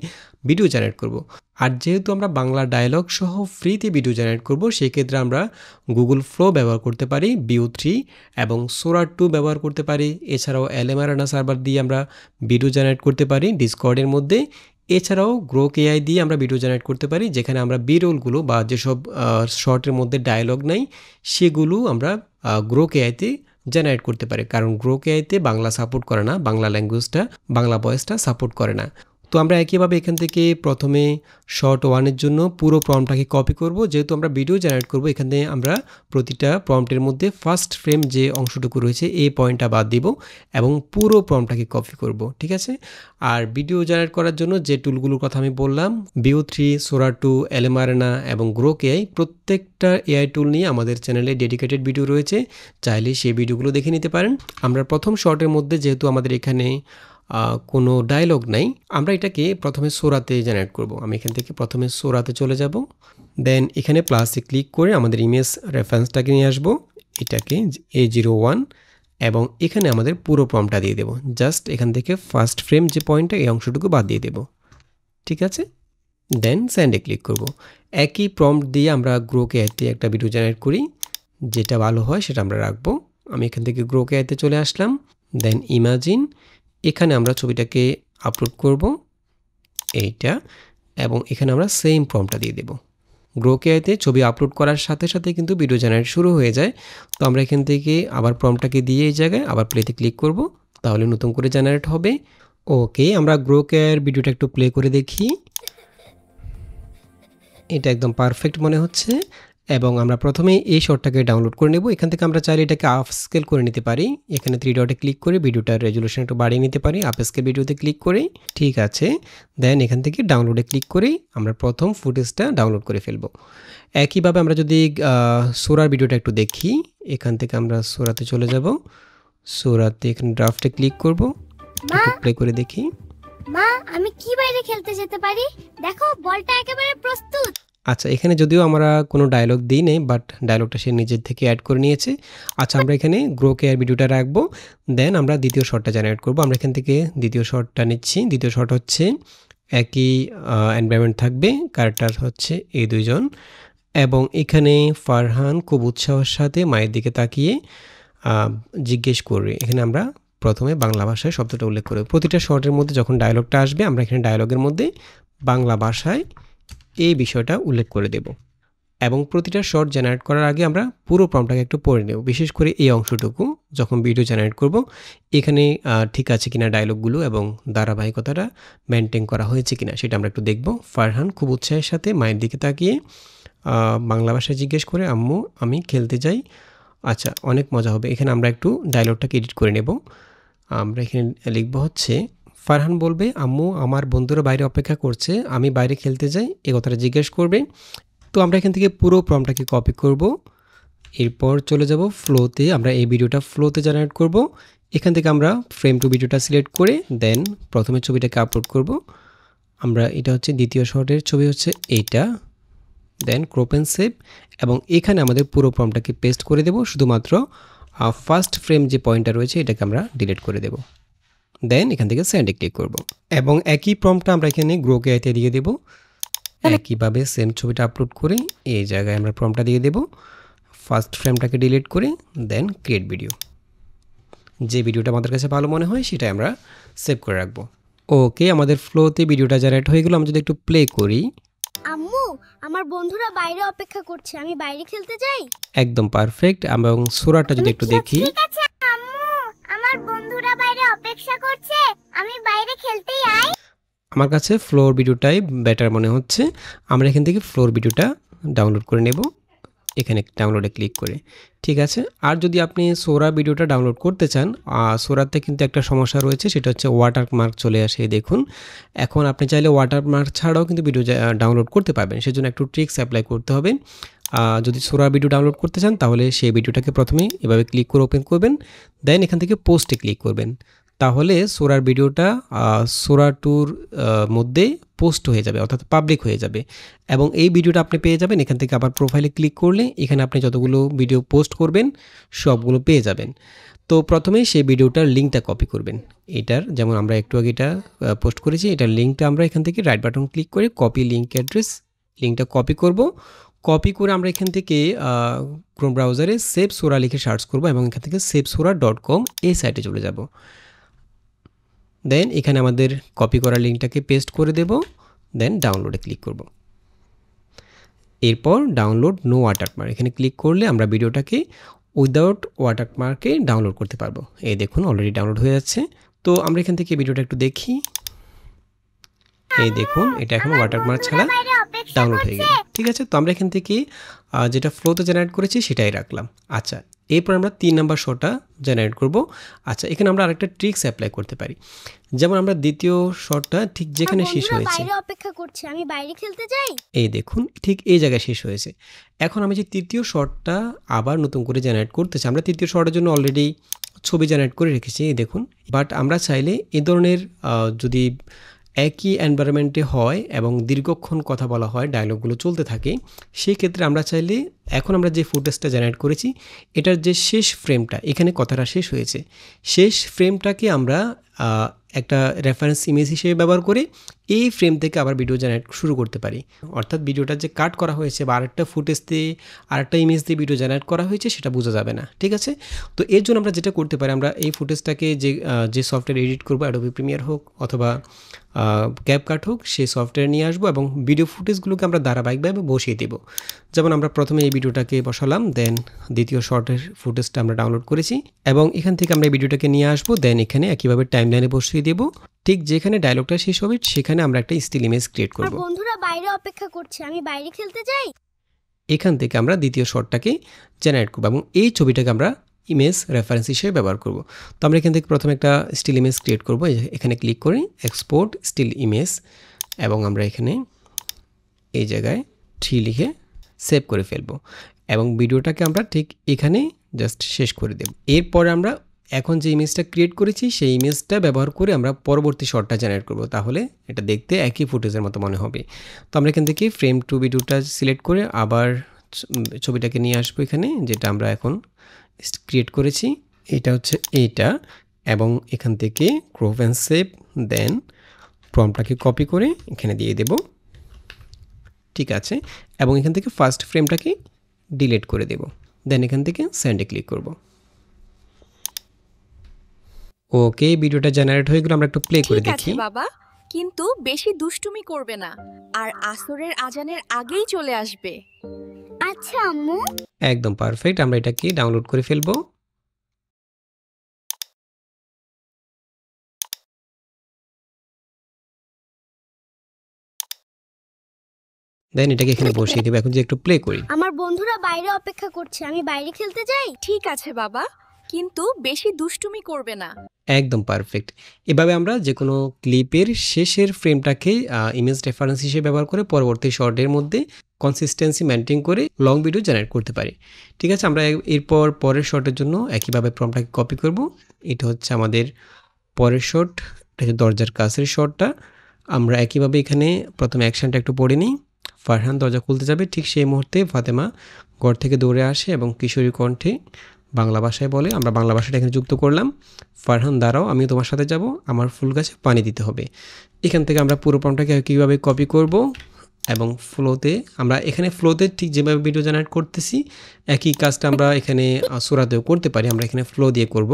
ভিডিও জেনারেট করব। আর যেহেতু আমরা বাংলা ডায়লগ সহ ফ্রিতে ভিডিও জেনারেট করব, সেক্ষেত্রে আমরা গুগল ফ্লো ব্যবহার করতে পারি, Veo3 এবং Sora 2 ব্যবহার করতে পারি। এছাড়াও LM-Arena সার্ভার দিয়ে আমরা ভিডিও জেনারেট করতে পারি ডিসকর্ডের মধ্যে। এছাড়াও গ্রোক এআই দিয়ে আমরা ভিডিও জেনারেট করতে পারি, যেখানে আমরা বিরোলগুলো বা যেসব শর্টের মধ্যে ডায়লগ নাই সেগুলো আমরা গ্রোক এআইতে জেনারেট করতে পারি, কারণ গ্রোক এআইতে বাংলা সাপোর্ট করে না, বাংলা ল্যাঙ্গুয়েজটা, বাংলা ভয়েসটা সাপোর্ট করে না। তো আমরা একইভাবে এখান থেকে প্রথমে শর্ট 1-এর জন্য পুরো প্রম্পটটাকে কপি করব। যেহেতু আমরা ভিডিও জেনারেট করব, এখানে আমরা প্রতিটা প্রম্পটের মধ্যে ফার্স্ট ফ্রেম যে অংশটুকু রয়েছে এই পয়েন্টটা বাদ দিব এবং পুরো প্রম্পটটাকে কপি করব। ঠিক আছে, আর ভিডিও জেনারেট করার জন্য যে টুলগুলোর কথা আমি বললাম, Veo3, Sora 2, LM-Arena এবং গ্রোক এআই, প্রত্যেকটা এআই টুল নিয়ে আমাদের চ্যানেলে ডেডিকেটেড ভিডিও রয়েছে, চাইলে সেই ভিডিওগুলো দেখে নিতে পারেন। আমরা প্রথম শর্টের মধ্যে যেহেতু আমাদের এখানে কোনো ডায়লগ নাই, আমরা এটাকে প্রথমে সোরাতে জেনারেট করব। আমি এখান থেকে প্রথমে সোরাতে চলে যাব, দেন এখানে প্লাসে ক্লিক করে আমাদের ইমেজ রেফারেন্সটাকে নিয়ে আসব, এটাকে A01, এবং এখানে আমাদের পুরো প্রম্পটটা দিয়ে দেব। জাস্ট এখান থেকে ফার্স্ট ফ্রেম যে পয়েন্টটা এই অংশটুকু বাদ দিয়ে দেব। ঠিক আছে, দেন সেন্ডে ক্লিক করব। একই প্রম্পট দিয়ে আমরা গ্রোক এআইতে একটা ভিডিও জেনারেট করি, যেটা ভালো হয় সেটা আমরা রাখবো। আমি এখান থেকে গ্রোক এআইতে চলে আসলাম, দেন ইমাজিন, এখানে আমরা ছবিটাকে আপলোড করব এইটা, এবং এখানে আমরা সেম প্রম্পটটা দিয়ে দেব। গ্রোক এআইতে ছবি আপলোড করার সাথে সাথে কিন্তু ভিডিও জেনারেট শুরু হয়ে যায়। তো আমরা এখান থেকে আবার প্রম্পটটাকে দিয়ে এই জায়গায় আবার প্লেতে ক্লিক করব, তাহলে নতুন করে জেনারেট হবে। ওকে, আমরা গ্রোক এআইয়ের ভিডিওটা একটু প্লে করে দেখি। এটা একদম পারফেক্ট মনে হচ্ছে, এবং আমরা প্রথমে এই শটটাকে ডাউনলোড করে নেব। এখান থেকে আমরা চাইলে এটাকে আপ স্কেল করে নিতে পারি। এখানে 3 ডটে ক্লিক করে ভিডিওটার রেজুলেশন একটু বাড়িয়ে নিতে পারি আপ স্কেল ভিডিওতে ক্লিক করে। ঠিক আছে, দেন এখান থেকে ডাউনলোডে ক্লিক করেই আমরা প্রথম ফুটেজটা ডাউনলোড করে ফেলবো। একইভাবে আমরা যদি সোরার ভিডিওটা একটু দেখি, এখান থেকে আমরা সোরাতে চলে যাব, সোরাতে এখানে ড্রাফটে ক্লিক করব, একটু প্লে করে দেখি। মা, আমি কি বাইরে খেলতে যেতে পারি? দেখো, বলটা একেবারে প্রস্তুত। আচ্ছা, এখানে যদিও আমরা কোনো ডায়লগ দিই নেই, বাট ডায়লগটা সে নিজের থেকে অ্যাড করে নিয়েছে। আচ্ছা, আমরা এখানে গ্রোক এআই ভিডিওটা রাখবো, দেন আমরা দ্বিতীয় শটটা জেনারেট করব। আমরা এখান থেকে দ্বিতীয় শটটা নিচ্ছি। দ্বিতীয় শট হচ্ছে একই এনভায়রনমেন্ট থাকবে, ক্যারেক্টার হচ্ছে এই দুইজন, এবং এখানে ফারহান খুব উৎসাহের সাথে মায়ের দিকে তাকিয়ে জিজ্ঞেস করবে। এখানে আমরা প্রথমে বাংলা ভাষায় শব্দটা উল্লেখ করব। প্রতিটা শর্টের মধ্যে যখন ডায়লগটা আসবে, আমরা এখানে ডায়লগের মধ্যে বাংলা ভাষায় এই বিষয়টা উল্লেখ করে দেব, এবং প্রতিটা শর্ট জেনারেট করার আগে আমরা পুরো প্রম্পটটাকে একটু পড়ে নেব, বিশেষ করে এই অংশটুকু যখন ভিডিও জেনারেট করব, এখানে ঠিক আছে কিনা ডায়লগগুলো এবং ধারাবাহিকতাটা মেনটেন করা হয়েছে কিনা সেটা আমরা একটু দেখব। ফারহান খুব উৎসাহের সাথে মায়ের দিকে তাকিয়ে বাংলা ভাষায় জিজ্ঞেস করে, আম্মু আমি খেলতে যাই। আচ্ছা, অনেক মজা হবে। এখানে আমরা একটু ডায়লগটাকে এডিট করে নেব। আমরা এখানে লিখব হচ্ছে, ফারহান বলবে, আম্মু আমার বন্ধুরা বাইরে অপেক্ষা করছে, আমি বাইরে খেলতে যাই, এ কথাটা জিজ্ঞেস করবে। তো আমরা এখান থেকে পুরো প্রম্পটটাকে কপি করব, এরপর চলে যাব ফ্লোতে। আমরা এই ভিডিওটা ফ্লোতে জেনারেট করব। এখান থেকে আমরা ফ্রেম টু ভিডিওটা সিলেক্ট করে দেন প্রথমে ছবিটাকে আপলোড করব। আমরা এটা হচ্ছে দ্বিতীয় শটের ছবি হচ্ছে এইটা, দেন ক্রপ এন্ড সেভ, এবং এখানে আমাদের পুরো প্রম্পটটাকে পেস্ট করে দেব। শুধুমাত্র ফার্স্ট ফ্রেম যে পয়েন্টটা রয়েছে এটাকে আমরা ডিলিট করে দেব, দেন এখান থেকে সেন্ডে ক্লিক করব, এবং একই প্রম্পটটা আমরা এখানে গ্রোক এআইতে দিয়ে দেব। একইভাবে সেম ছবিটা আপলোড করে এই জায়গায় আমরা প্রম্পটটা দিয়ে দেব, ফার্স্ট ফ্রেমটাকে ডিলিট করে দেন ক্রিয়েট ভিডিও। যে ভিডিওটা আমাদের কাছে ভালো মনে হয় সেটাই আমরা সেভ করে রাখবো। ওকে, আমাদের ফ্লোতে ভিডিওটা জেনারেট হয়ে গেল। আমি যদি একটু প্লে করি, আম্মু, আমার বন্ধুরা বাইরে অপেক্ষা করছে, আমি বাইরে খেলতে যাই? একদম পারফেক্ট। এবং সূরাটা যদি একটু দেখি, ঠিক আছে আম্মু, আমার বন্ধুরা বাইরে অপেক্ষা করছে, আমি বাইরে খেলতে যাই। আমার কাছে ফ্লোর ভিডিওটাই বেটার মনে হচ্ছে। আমরা এখান থেকে ফ্লোর ভিডিওটা ডাউনলোড করে নেব, এখানে ডাউনলোডে ক্লিক করে। ঠিক আছে, আর যদি আপনি সোরা ভিডিওটা ডাউনলোড করতে চান, সোরাতে কিন্তু একটা সমস্যা রয়েছে, সেটা হচ্ছে ওয়াটারমার্ক চলে আসে। দেখুন, এখন আপনি চাইলে ওয়াটারমার্ক ছাড়াও কিন্তু ভিডিও ডাউনলোড করতে পারবেন। সেজন্য একটু ট্রিক্স অ্যাপ্লাই করতে হবে। যদি সোরা ভিডিও ডাউনলোড করতে চান তাহলে সেই ভিডিওটাকে প্রথমে এভাবে ক্লিক করে ওপেন করবেন, দেন এখান থেকে পোস্টে ক্লিক করবেন। তাহলে সোরার ভিডিওটা সোরা টুর মধ্যে পোস্ট হয়ে যাবে, অর্থাৎ পাবলিক হয়ে যাবে। এবং এই ভিডিওটা আপনি পেয়ে যাবেন এখান থেকে। আবার প্রোফাইলে ক্লিক করলে এখানে আপনি যতগুলো ভিডিও পোস্ট করবেন সবগুলো পেয়ে যাবেন। তো প্রথমেই সেই ভিডিওটার লিঙ্কটা কপি করবেন। এটার যেমন আমরা একটু আগে এটা পোস্ট করেছি, এটার লিঙ্কটা আমরা এখান থেকে রাইট বাটন ক্লিক করে কপি লিঙ্ক অ্যাড্রেস, লিঙ্কটা কপি করব। কপি করে আমরা এখান থেকে ক্রোম ব্রাউজারে সেভ সোরা লিখে সার্চ করব এবং এখান থেকে savesora.com এই সাইটে চলে যাব। দেন এখানে আমাদের কপি করা লিঙ্কটাকে পেস্ট করে দেব, দেন ডাউনলোডে ক্লিক করব। এরপর ডাউনলোড নো ওয়াটারমার্ক এখানে ক্লিক করলে আমরা ভিডিওটাকে উইদাউট ওয়াটারমার্কে ডাউনলোড করতে পারবো। এই দেখুন অলরেডি ডাউনলোড হয়ে যাচ্ছে। তো আমরা এখান থেকে ভিডিওটা একটু দেখি। এই দেখুন এটা এখন ওয়াটারমার্ক ছাড়া ডাউনলোড হয়ে গেল। ঠিক আছে, তো আমরা এখান থেকে যেটা ফ্লোতে জেনারেট করেছি সেটাই রাখলাম। আচ্ছা, এরপর আমরা 3 নাম্বার শটটা জেনারেট করব। আচ্ছা, এখানে আমরা আরেকটা ট্রিক্স অ্যাপ্লাই করতে পারি। যেমন আমরা দ্বিতীয় শটটা ঠিক যেখানে শেষ হয়েছে, বাইরে অপেক্ষা করছে, আমি বাইরে খেলতে যাই। এই দেখুন ঠিক এই জায়গায় শেষ হয়েছে। এখন আমি যে তৃতীয় শটটা আবার নতুন করে জেনারেট করতে চাই, আমরা তৃতীয় শটের জন্য অলরেডি ছবি জেনারেট করে রেখেছি, এই দেখুন। বাট আমরা চাইলে এই ধরনের যদি একই এনভায়রনমেন্টে হয় এবং দীর্ঘক্ষণ কথা বলা হয়, ডায়লগগুলো চলতে থাকে, সেই ক্ষেত্রে আমরা চাইলে এখন আমরা যে ফুটেজটা জেনারেট করেছি এটার যে শেষ ফ্রেমটা, এখানে কথাটা শেষ হয়েছে, শেষ ফ্রেমটাকে আমরা একটা রেফারেন্স ইমেজ হিসেবে ব্যবহার করে এই ফ্রেম থেকে আবার ভিডিও জেনারেট শুরু করতে পারি। অর্থাৎ ভিডিওটা যে কাট করা হয়েছে বা আরেকটা ফুটেজ দিয়ে আরেকটা ইমেজ দিয়ে ভিডিও জেনারেট করা হয়েছে সেটা বোঝা যাবে না। ঠিক আছে, তো এর জন্য আমরা যেটা করতে পারি, আমরা এই ফুটেজটাকে যে সফটওয়্যার এডিট করবো, অ্যাডোবি প্রিমিয়ার হোক অথবা ক্যাপকাট হোক, সেই সফটওয়্যার নিয়ে আসবো এবং ভিডিও ফুটেজগুলোকে আমরা ধারাবাহিকভাবে বসিয়ে দেবো। যেমন আমরা প্রথমে এই ভিডিওটাকে বসালাম, দেন দ্বিতীয় শর্টের ফুটেজটা আমরা ডাউনলোড করেছি এবং এখান থেকে আমরা এই ভিডিওটাকে নিয়ে আসবো, দেন এখানে একইভাবে টাইমলাইনে বসিয়ে দেব। ঠিক যেখানে ডায়লগটা শেষ হবে সেখানে আমরা একটা স্টিল ইমেজ ক্রিয়েট করব। বন্ধুরা বাইরে অপেক্ষা করছে, আমি বাইরে খেলতে যাই। এখান থেকে আমরা দ্বিতীয় শটটাকে জেনারেট করব এবং এই ছবিটাকে আমরা ইমেজ রেফারেন্স হিসেবে ব্যবহার করব। তো আমরা এখান থেকে প্রথমে একটা স্টিল ইমেজ ক্রিয়েট করব, এখানে ক্লিক করে এক্সপোর্ট স্টিল ইমেজ এবং আমরা এখানে এই জায়গায় 3 লিখে সেভ করে ফেলব এবং ভিডিওটাকে আমরা ঠিক এখানে জাস্ট শেষ করে দেব। এরপর আমরা এখন যে ইমেজটা ক্রিয়েট করেছি সেই ইমেজটা ব্যবহার করে আমরা পরবর্তী শটটা জেনারেট করব, তাহলে এটা দেখতে একই ফুটেজের মতো মনে হবে। তো আমরা এখান থেকে ফ্রেম টু ভিডিওটা সিলেক্ট করে আবার ছবিটাকে নিয়ে আসবো এখানে, যেটা আমরা এখন ক্রিয়েট করেছি, এটা হচ্ছে এইটা, এবং এখান থেকে ক্রপ অ্যান্ড সেভ, দেন প্রম্পটটাকে কপি করে এখানে দিয়ে দেব। ঠিক আছে, এবং এখান থেকে ফার্স্ট ফ্রেমটাকে ডিলিট করে দেব, দেন এখান থেকে সেন্ডে ক্লিক করব। ওকে, ভিডিওটা জেনারেট হয়ে গেল। আমরা একটু প্লে করে দেখি। ঠিক আছে বাবা, কিন্তু বেশি দুষ্টুমি করবে না, আর আসরের আজানের আগেই চলে আসবে। আচ্ছা আম্মু। একদম পারফেক্ট, আমরা এটাকে ডাউনলোড করে ফেলবো। দেন এটাকে এখানে বসিয়ে দেব। এখন যে একটু প্লে করি। আমার বন্ধুরা বাইরে অপেক্ষা করছে, আমি বাইরে খেলতে যাই। ঠিক আছে বাবা, কিন্তু বেশি দুষ্টুমি করবে না। একদম পারফেক্ট। এভাবে আমরা যে কোনো ক্লিপের শেষের ফ্রেমটাকে ইমেজ রেফারেন্স হিসেবে ব্যবহার করে পরবর্তী শর্টের মধ্যে কনসিস্টেন্সি মেনটেন করে লং ভিডিও জেনারেট করতে পারি। ঠিক আছে, আমরা এরপর পরের শর্টের জন্য একইভাবে প্রম্পটটাকে কপি করব। এটা হচ্ছে আমাদের পরের শর্ট, এটা হচ্ছে দরজার কাছের শর্টটা। আমরা একইভাবে এখানে প্রথমে অ্যাকশনটা একটু পড়ে নিই। ফারহান দরজা খুলতে যাবে, ঠিক সেই মুহূর্তে ফাতেমা ঘর থেকে দৌড়ে আসে এবং কিশোরী কণ্ঠে বাংলা ভাষায় বলে। আমরা বাংলা ভাষাটা এখানে যুক্ত করলাম। ফারহান দাঁড়াও, আমিও তোমার সাথে যাব, আমার ফুল গাছে পানি দিতে হবে। এখান থেকে আমরা পুরো প্রম্পটটাকে কীভাবে কপি করব এবং ফ্লোতে আমরা এখানে ফ্লোতে ঠিক যেভাবে ভিডিও জেনারেট করতেছি একই কাজটা আমরা এখানে সুরাতেও করতে পারি। আমরা এখানে ফ্লো দিয়ে করব।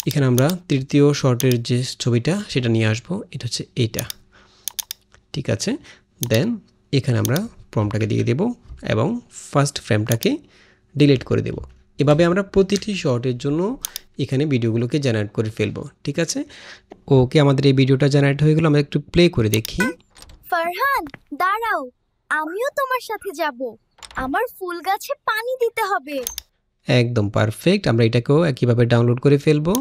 এখানে আমরা তৃতীয় শর্টের যে ছবিটা সেটা নিয়ে আসব, এটা হচ্ছে এইটা। ঠিক আছে, দেন এখানে আমরা প্রম্পটটাকে দিয়ে দেব এবং ফার্স্ট ফ্রেমটাকে ডিলিট করে দেব। এভাবে আমরা প্রতিটি শর্টের জন্য এখানে ভিডিওগুলোকে জেনারেট করে ফেলবো। ঠিক আছে, ওকে, আমাদের এই ভিডিওটা জেনারেট হয়ে গেল। আমরা একটু প্লে করে দেখি। ফারহান দাঁড়াও, আমিও তোমার সাথে যাব। আমার ফুল গাছে পানি দিতে হবে। একদম পারফেক্ট। আমরা এটাকেও একইভাবে ডাউনলোড করে ফেলবো।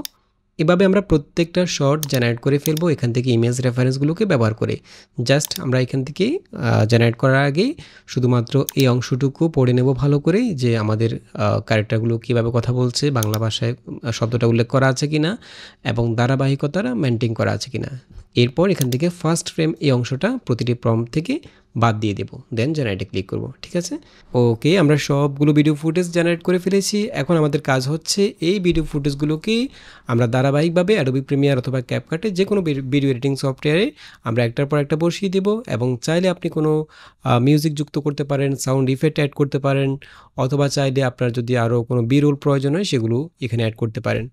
এভাবে আমরা প্রত্যেকটা শর্ট জেনারেট করে ফেলবো এখান থেকে ইমেজ রেফারেন্সগুলোকে ব্যবহার করে। জাস্ট আমরা এখান থেকে জেনারেট করার আগেই শুধুমাত্র এই অংশটুকু পড়ে নেব ভালো করে, যে আমাদের ক্যারেক্টারগুলো কীভাবে কথা বলছে, বাংলা ভাষায় শব্দটা উল্লেখ করা আছে কিনা এবং ধারাবাহিকতাটা মেনটেন করা আছে কিনা। এরপর এখান থেকে ফার্স্ট ফ্রেম এই অংশটা প্রতিটি প্রম্পট থেকে বাদ দিয়ে দেব, দেন জেনারেটে ক্লিক করব। ঠিক আছে, ওকে, আমরা সবগুলো ভিডিও ফুটেজ জেনারেট করে ফেলেছি। এখন আমাদের কাজ হচ্ছে এই ভিডিও ফুটেজগুলোকে আমরা ধারাবাহিকভাবে অ্যাডোবি প্রিমিয়ার অথবা ক্যাপকাটে যে কোনো ভিডিও এডিটিং সফটওয়্যারে আমরা একটার পর একটা বসিয়ে দেব। এবং চাইলে আপনি কোনো মিউজিক যুক্ত করতে পারেন, সাউন্ড ইফেক্ট অ্যাড করতে পারেন, অথবা চাইলে আপনার যদি আরও কোনো বিরোল প্রয়োজন হয় সেগুলো এখানে অ্যাড করতে পারেন।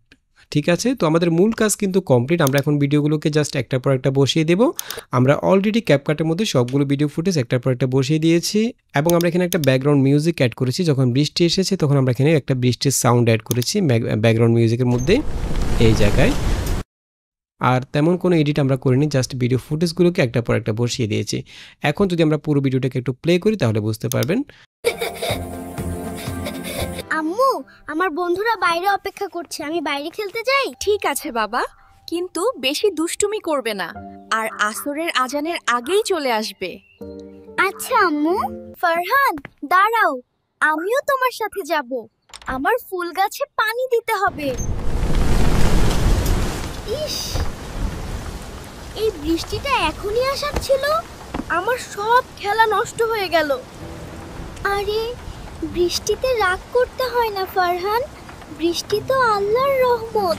ঠিক আছে, তো আমাদের মূল কাজ কিন্তু কমপ্লিট। আমরা এখন ভিডিওগুলোকে জাস্ট একটার পর একটা বসিয়ে দেব। আমরা অলরেডি ক্যাপকাটের মধ্যে সবগুলো ভিডিও ফুটেজ একটার পর একটা বসিয়ে দিয়েছি এবং আমরা এখানে একটা ব্যাকগ্রাউন্ড মিউজিক অ্যাড করেছি। যখন বৃষ্টি এসেছে তখন আমরা এখানে একটা বৃষ্টির সাউন্ড অ্যাড করেছি ব্যাকগ্রাউন্ড মিউজিকের মধ্যে এই জায়গায়। আর তেমন কোনো এডিট আমরা করিনি, জাস্ট ভিডিও ফুটেজগুলোকে একটার পর একটা বসিয়ে দিয়েছি। এখন যদি আমরা পুরো ভিডিওটাকে একটু প্লে করি তাহলে বুঝতে পারবেন। আম্মু, আমার বন্ধুরা বাইরে অপেক্ষা করছে, আমি বাইরে খেলতে যাই? ঠিক আছে বাবা, কিন্তু বেশি দুষ্টুমি করবে না, আর আসরের আজানের আগেই চলে আসবে। আচ্ছা আম্মু। ফারহান দাঁড়াও, আমিও তোমার সাথে যাব। আমার ফুল গাছে পানি দিতে হবে। ইস, এই বৃষ্টিটা এখনই আসার ছিল, আমার সব খেলা নষ্ট হয়ে গেল। আরে, বৃষ্টিতে রাগ করতে হয় না ফারহান, বৃষ্টি তো আল্লাহর রহমত।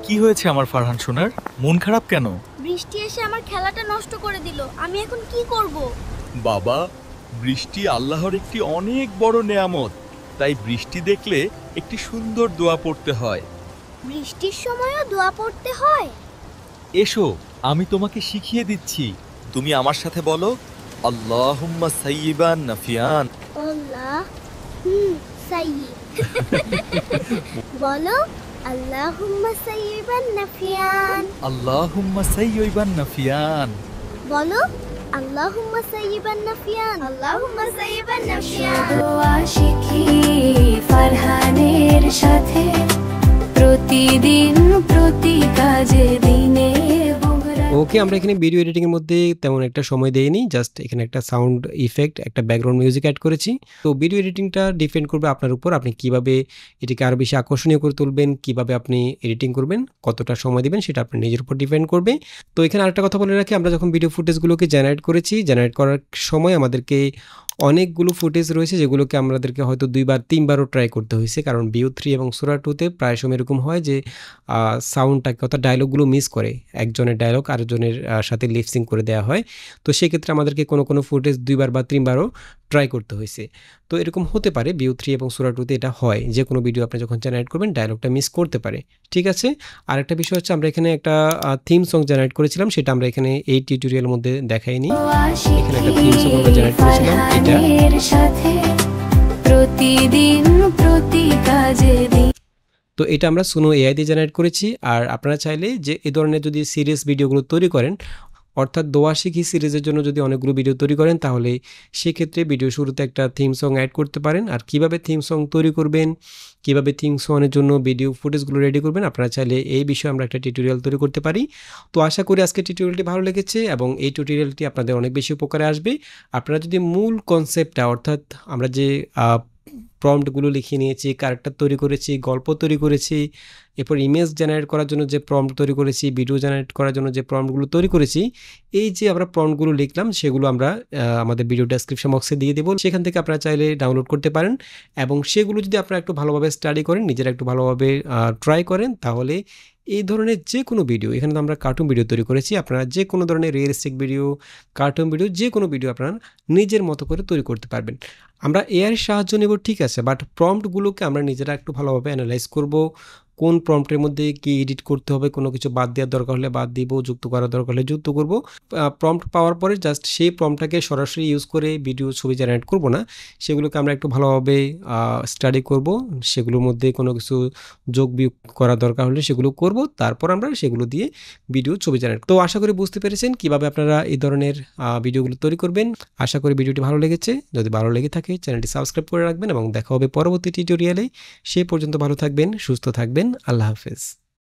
কি হয়েছে আমার ফারহান সোনার, মন খারাপ কেন? বৃষ্টি এসে আমার খেলাটা নষ্ট করে দিল, আমি এখন কি করব? বাবা, বৃষ্টি আল্লাহর একটি অনেক বড় নেয়ামত, তাই বৃষ্টি দেখলে একটি সুন্দর দোয়া পড়তে হয়। বৃষ্টির সময়ও দোয়া পড়তে হয়? এসো, আমি তোমাকে শিখিয়ে দিচ্ছি। তুমি আমার সাথে বলো, আল্লাহুম্মা সাইয়িবান নাফিয়ান। আল্লাহ সাইয়্যিব। বলো, আল্লাহুম্মা সাইয়্যিবান নাফিয়ান। আল্লাহুম্মা সাইয়িবান নাফিয়ান। বলো, আল্লাহুম্মা সাইয়্যিবান নাফিয়ান। আল্লাহুম্মা সাইয়্যিবান নাফিয়ান। দোয়া শিখি ফারহানের সাথে, প্রতিদিন প্রতি কাজে দিনে এবং রাতে। ওকে, আমরা এখানে ভিডিও এডিটিংয়ের মধ্যে তেমন একটা সময় দেইনি, জাস্ট এখানে একটা সাউন্ড ইফেক্ট, একটা ব্যাকগ্রাউন্ড মিউজিক অ্যাড করেছি। তো ভিডিও এডিটিংটা ডিপেন্ড করবে আপনার উপর, আপনি কিভাবে এটিকে আরও বেশি আকর্ষণীয় করে তুলবেন, কিভাবে আপনি এডিটিং করবেন, কতটা সময় দিবেন সেটা আপনার নিজের উপর ডিপেন্ড করবে। তো এখানে আরেকটা কথা বলে রাখি, আমরা যখন ভিডিও ফুটেজগুলোকে জেনারেট করেছি, জেনারেট করার সময় আমাদেরকে অনেকগুলো ফুটেজ রয়েছে যেগুলোকে আমাদেরকে হয়তো 2-3বারও ট্রাই করতে হয়েছে, কারণ ভিউ 3 এবং সূরা 2-তে প্রায় সময় এরকম হয় যে সাউন্ডটাকে অর্থাৎ ডায়লগগুলো মিস করে, একজনের ডায়লগ আরেকজনের সাথে লিপসিং করে দেওয়া হয়। তো সেক্ষেত্রে আমাদেরকে কোনো ফুটেজ 2বার বা 3বারও ট্রাই করতে হয়েছে। তো এরকম হতে পারে, ভিউ 3 এবং সূরা 2-তে এটা হয়, যে কোনো ভিডিও আপনি যখন জেনারেট করবেন ডায়লগটা মিস করতে পারে। ঠিক আছে, আরেকটা বিষয় হচ্ছে আমরা এখানে একটা থিম সং জেনারেট করেছিলাম, সেটা আমরা এখানে এই টিউটোরিয়ালের মধ্যে দেখাইনি। এখানে একটা থিম সং আমরা জেনারেট করেছিলাম, এটা সাথে প্রতিদিন প্রতি কাজে দিন। তো এটা আমরা সুনো এআই দিয়ে জেনারেট করেছি। আর আপনারা চাইলে যে এই ধরনের যদি সিরিয়াস ভিডিওগুলো তৈরি করেন, অর্থাৎ দোয়া শিখি সিরিজের জন্য যদি অনেকগুলো ভিডিও তৈরি করেন, তাহলে সেক্ষেত্রে ভিডিও শুরুতে একটা থিম সং অ্যাড করতে পারেন। আর কিভাবে থিম সং তৈরি করবেন, কিভাবে থিম সঙের জন্য ভিডিও ফুটেজগুলো রেডি করবেন, আপনারা চাইলে এই বিষয়ে আমরা একটা টিউটোরিয়াল তৈরি করতে পারি। তো আশা করি আজকে টিউটোরিয়ালটি ভালো লেগেছে এবং এই টিউটোরিয়ালটি আপনাদের অনেক বেশি উপকারে আসবে। আপনারা যদি মূল কনসেপ্টটা, অর্থাৎ আমরা যে প্রম্পটগুলো লিখে নিয়েছি, ক্যারেক্টার তৈরি করেছি, গল্প তৈরি করেছি, এরপর ইমেজ জেনারেট করার জন্য যে প্রম্পট তৈরি করেছি, ভিডিও জেনারেট করার জন্য যে প্রম্পটগুলো তৈরি করেছি, এই যে আমরা প্রম্পটগুলো লিখলাম সেগুলো আমরা আমাদের ভিডিও ডেসক্রিপশন বক্সে দিয়ে দেবো, সেখান থেকে আপনারা চাইলে ডাউনলোড করতে পারেন। এবং সেগুলো যদি আপনারা একটু ভালোভাবে স্টাডি করেন, নিজেরা একটু ভালোভাবে ট্রাই করেন, তাহলে এই ধরনের যে কোনো ভিডিও, এখানে তো আমরা কার্টুন ভিডিও তৈরি করেছি, আপনারা যে কোনো ধরনের রিয়েলিস্টিক ভিডিও, কার্টুন ভিডিও, যে কোনো ভিডিও আপনারা নিজের মতো করে তৈরি করতে পারবেন। আমরা এআইয়ের সাহায্য নেব ঠিক আছে, বাট প্রম্পটগুলোকে আমরা নিজেরা একটু ভালোভাবে অ্যানালাইজ করব, কোন প্রম্পটের মধ্যে কি এডিট করতে হবে, কোনো কিছু বাদ দেওয়ার দরকার হলে বাদ দিব, যুক্ত করার দরকার হলে যুক্ত করব। প্রম্পট পাওয়ার পরে জাস্ট সেই প্রম্পটটাকে সরাসরি ইউজ করে ভিডিও ছবি জেনারেট করব না, সেগুলোকে আমরা একটু ভালোভাবে স্টাডি করব, সেগুলোর মধ্যে কোনো কিছু যোগ বিয়োগ করার দরকার হলে সেগুলো করব, তারপর আমরা সেগুলো দিয়ে ভিডিও ছবি জেনারেট। তো আশা করি বুঝতে পেরেছেন কিভাবে আপনারা এই ধরনের ভিডিওগুলো তৈরি করবেন। আশা করি ভিডিওটি ভালো লেগেছে। যদি ভালো লেগে থাকে চ্যানেলটি সাবস্ক্রাইব করে রাখবেন এবং দেখা হবে পরবর্তী টিউটোরিয়ালে। সেই পর্যন্ত ভালো থাকবেন, সুস্থ থাকবেন। আল্লাহ হাফেজ।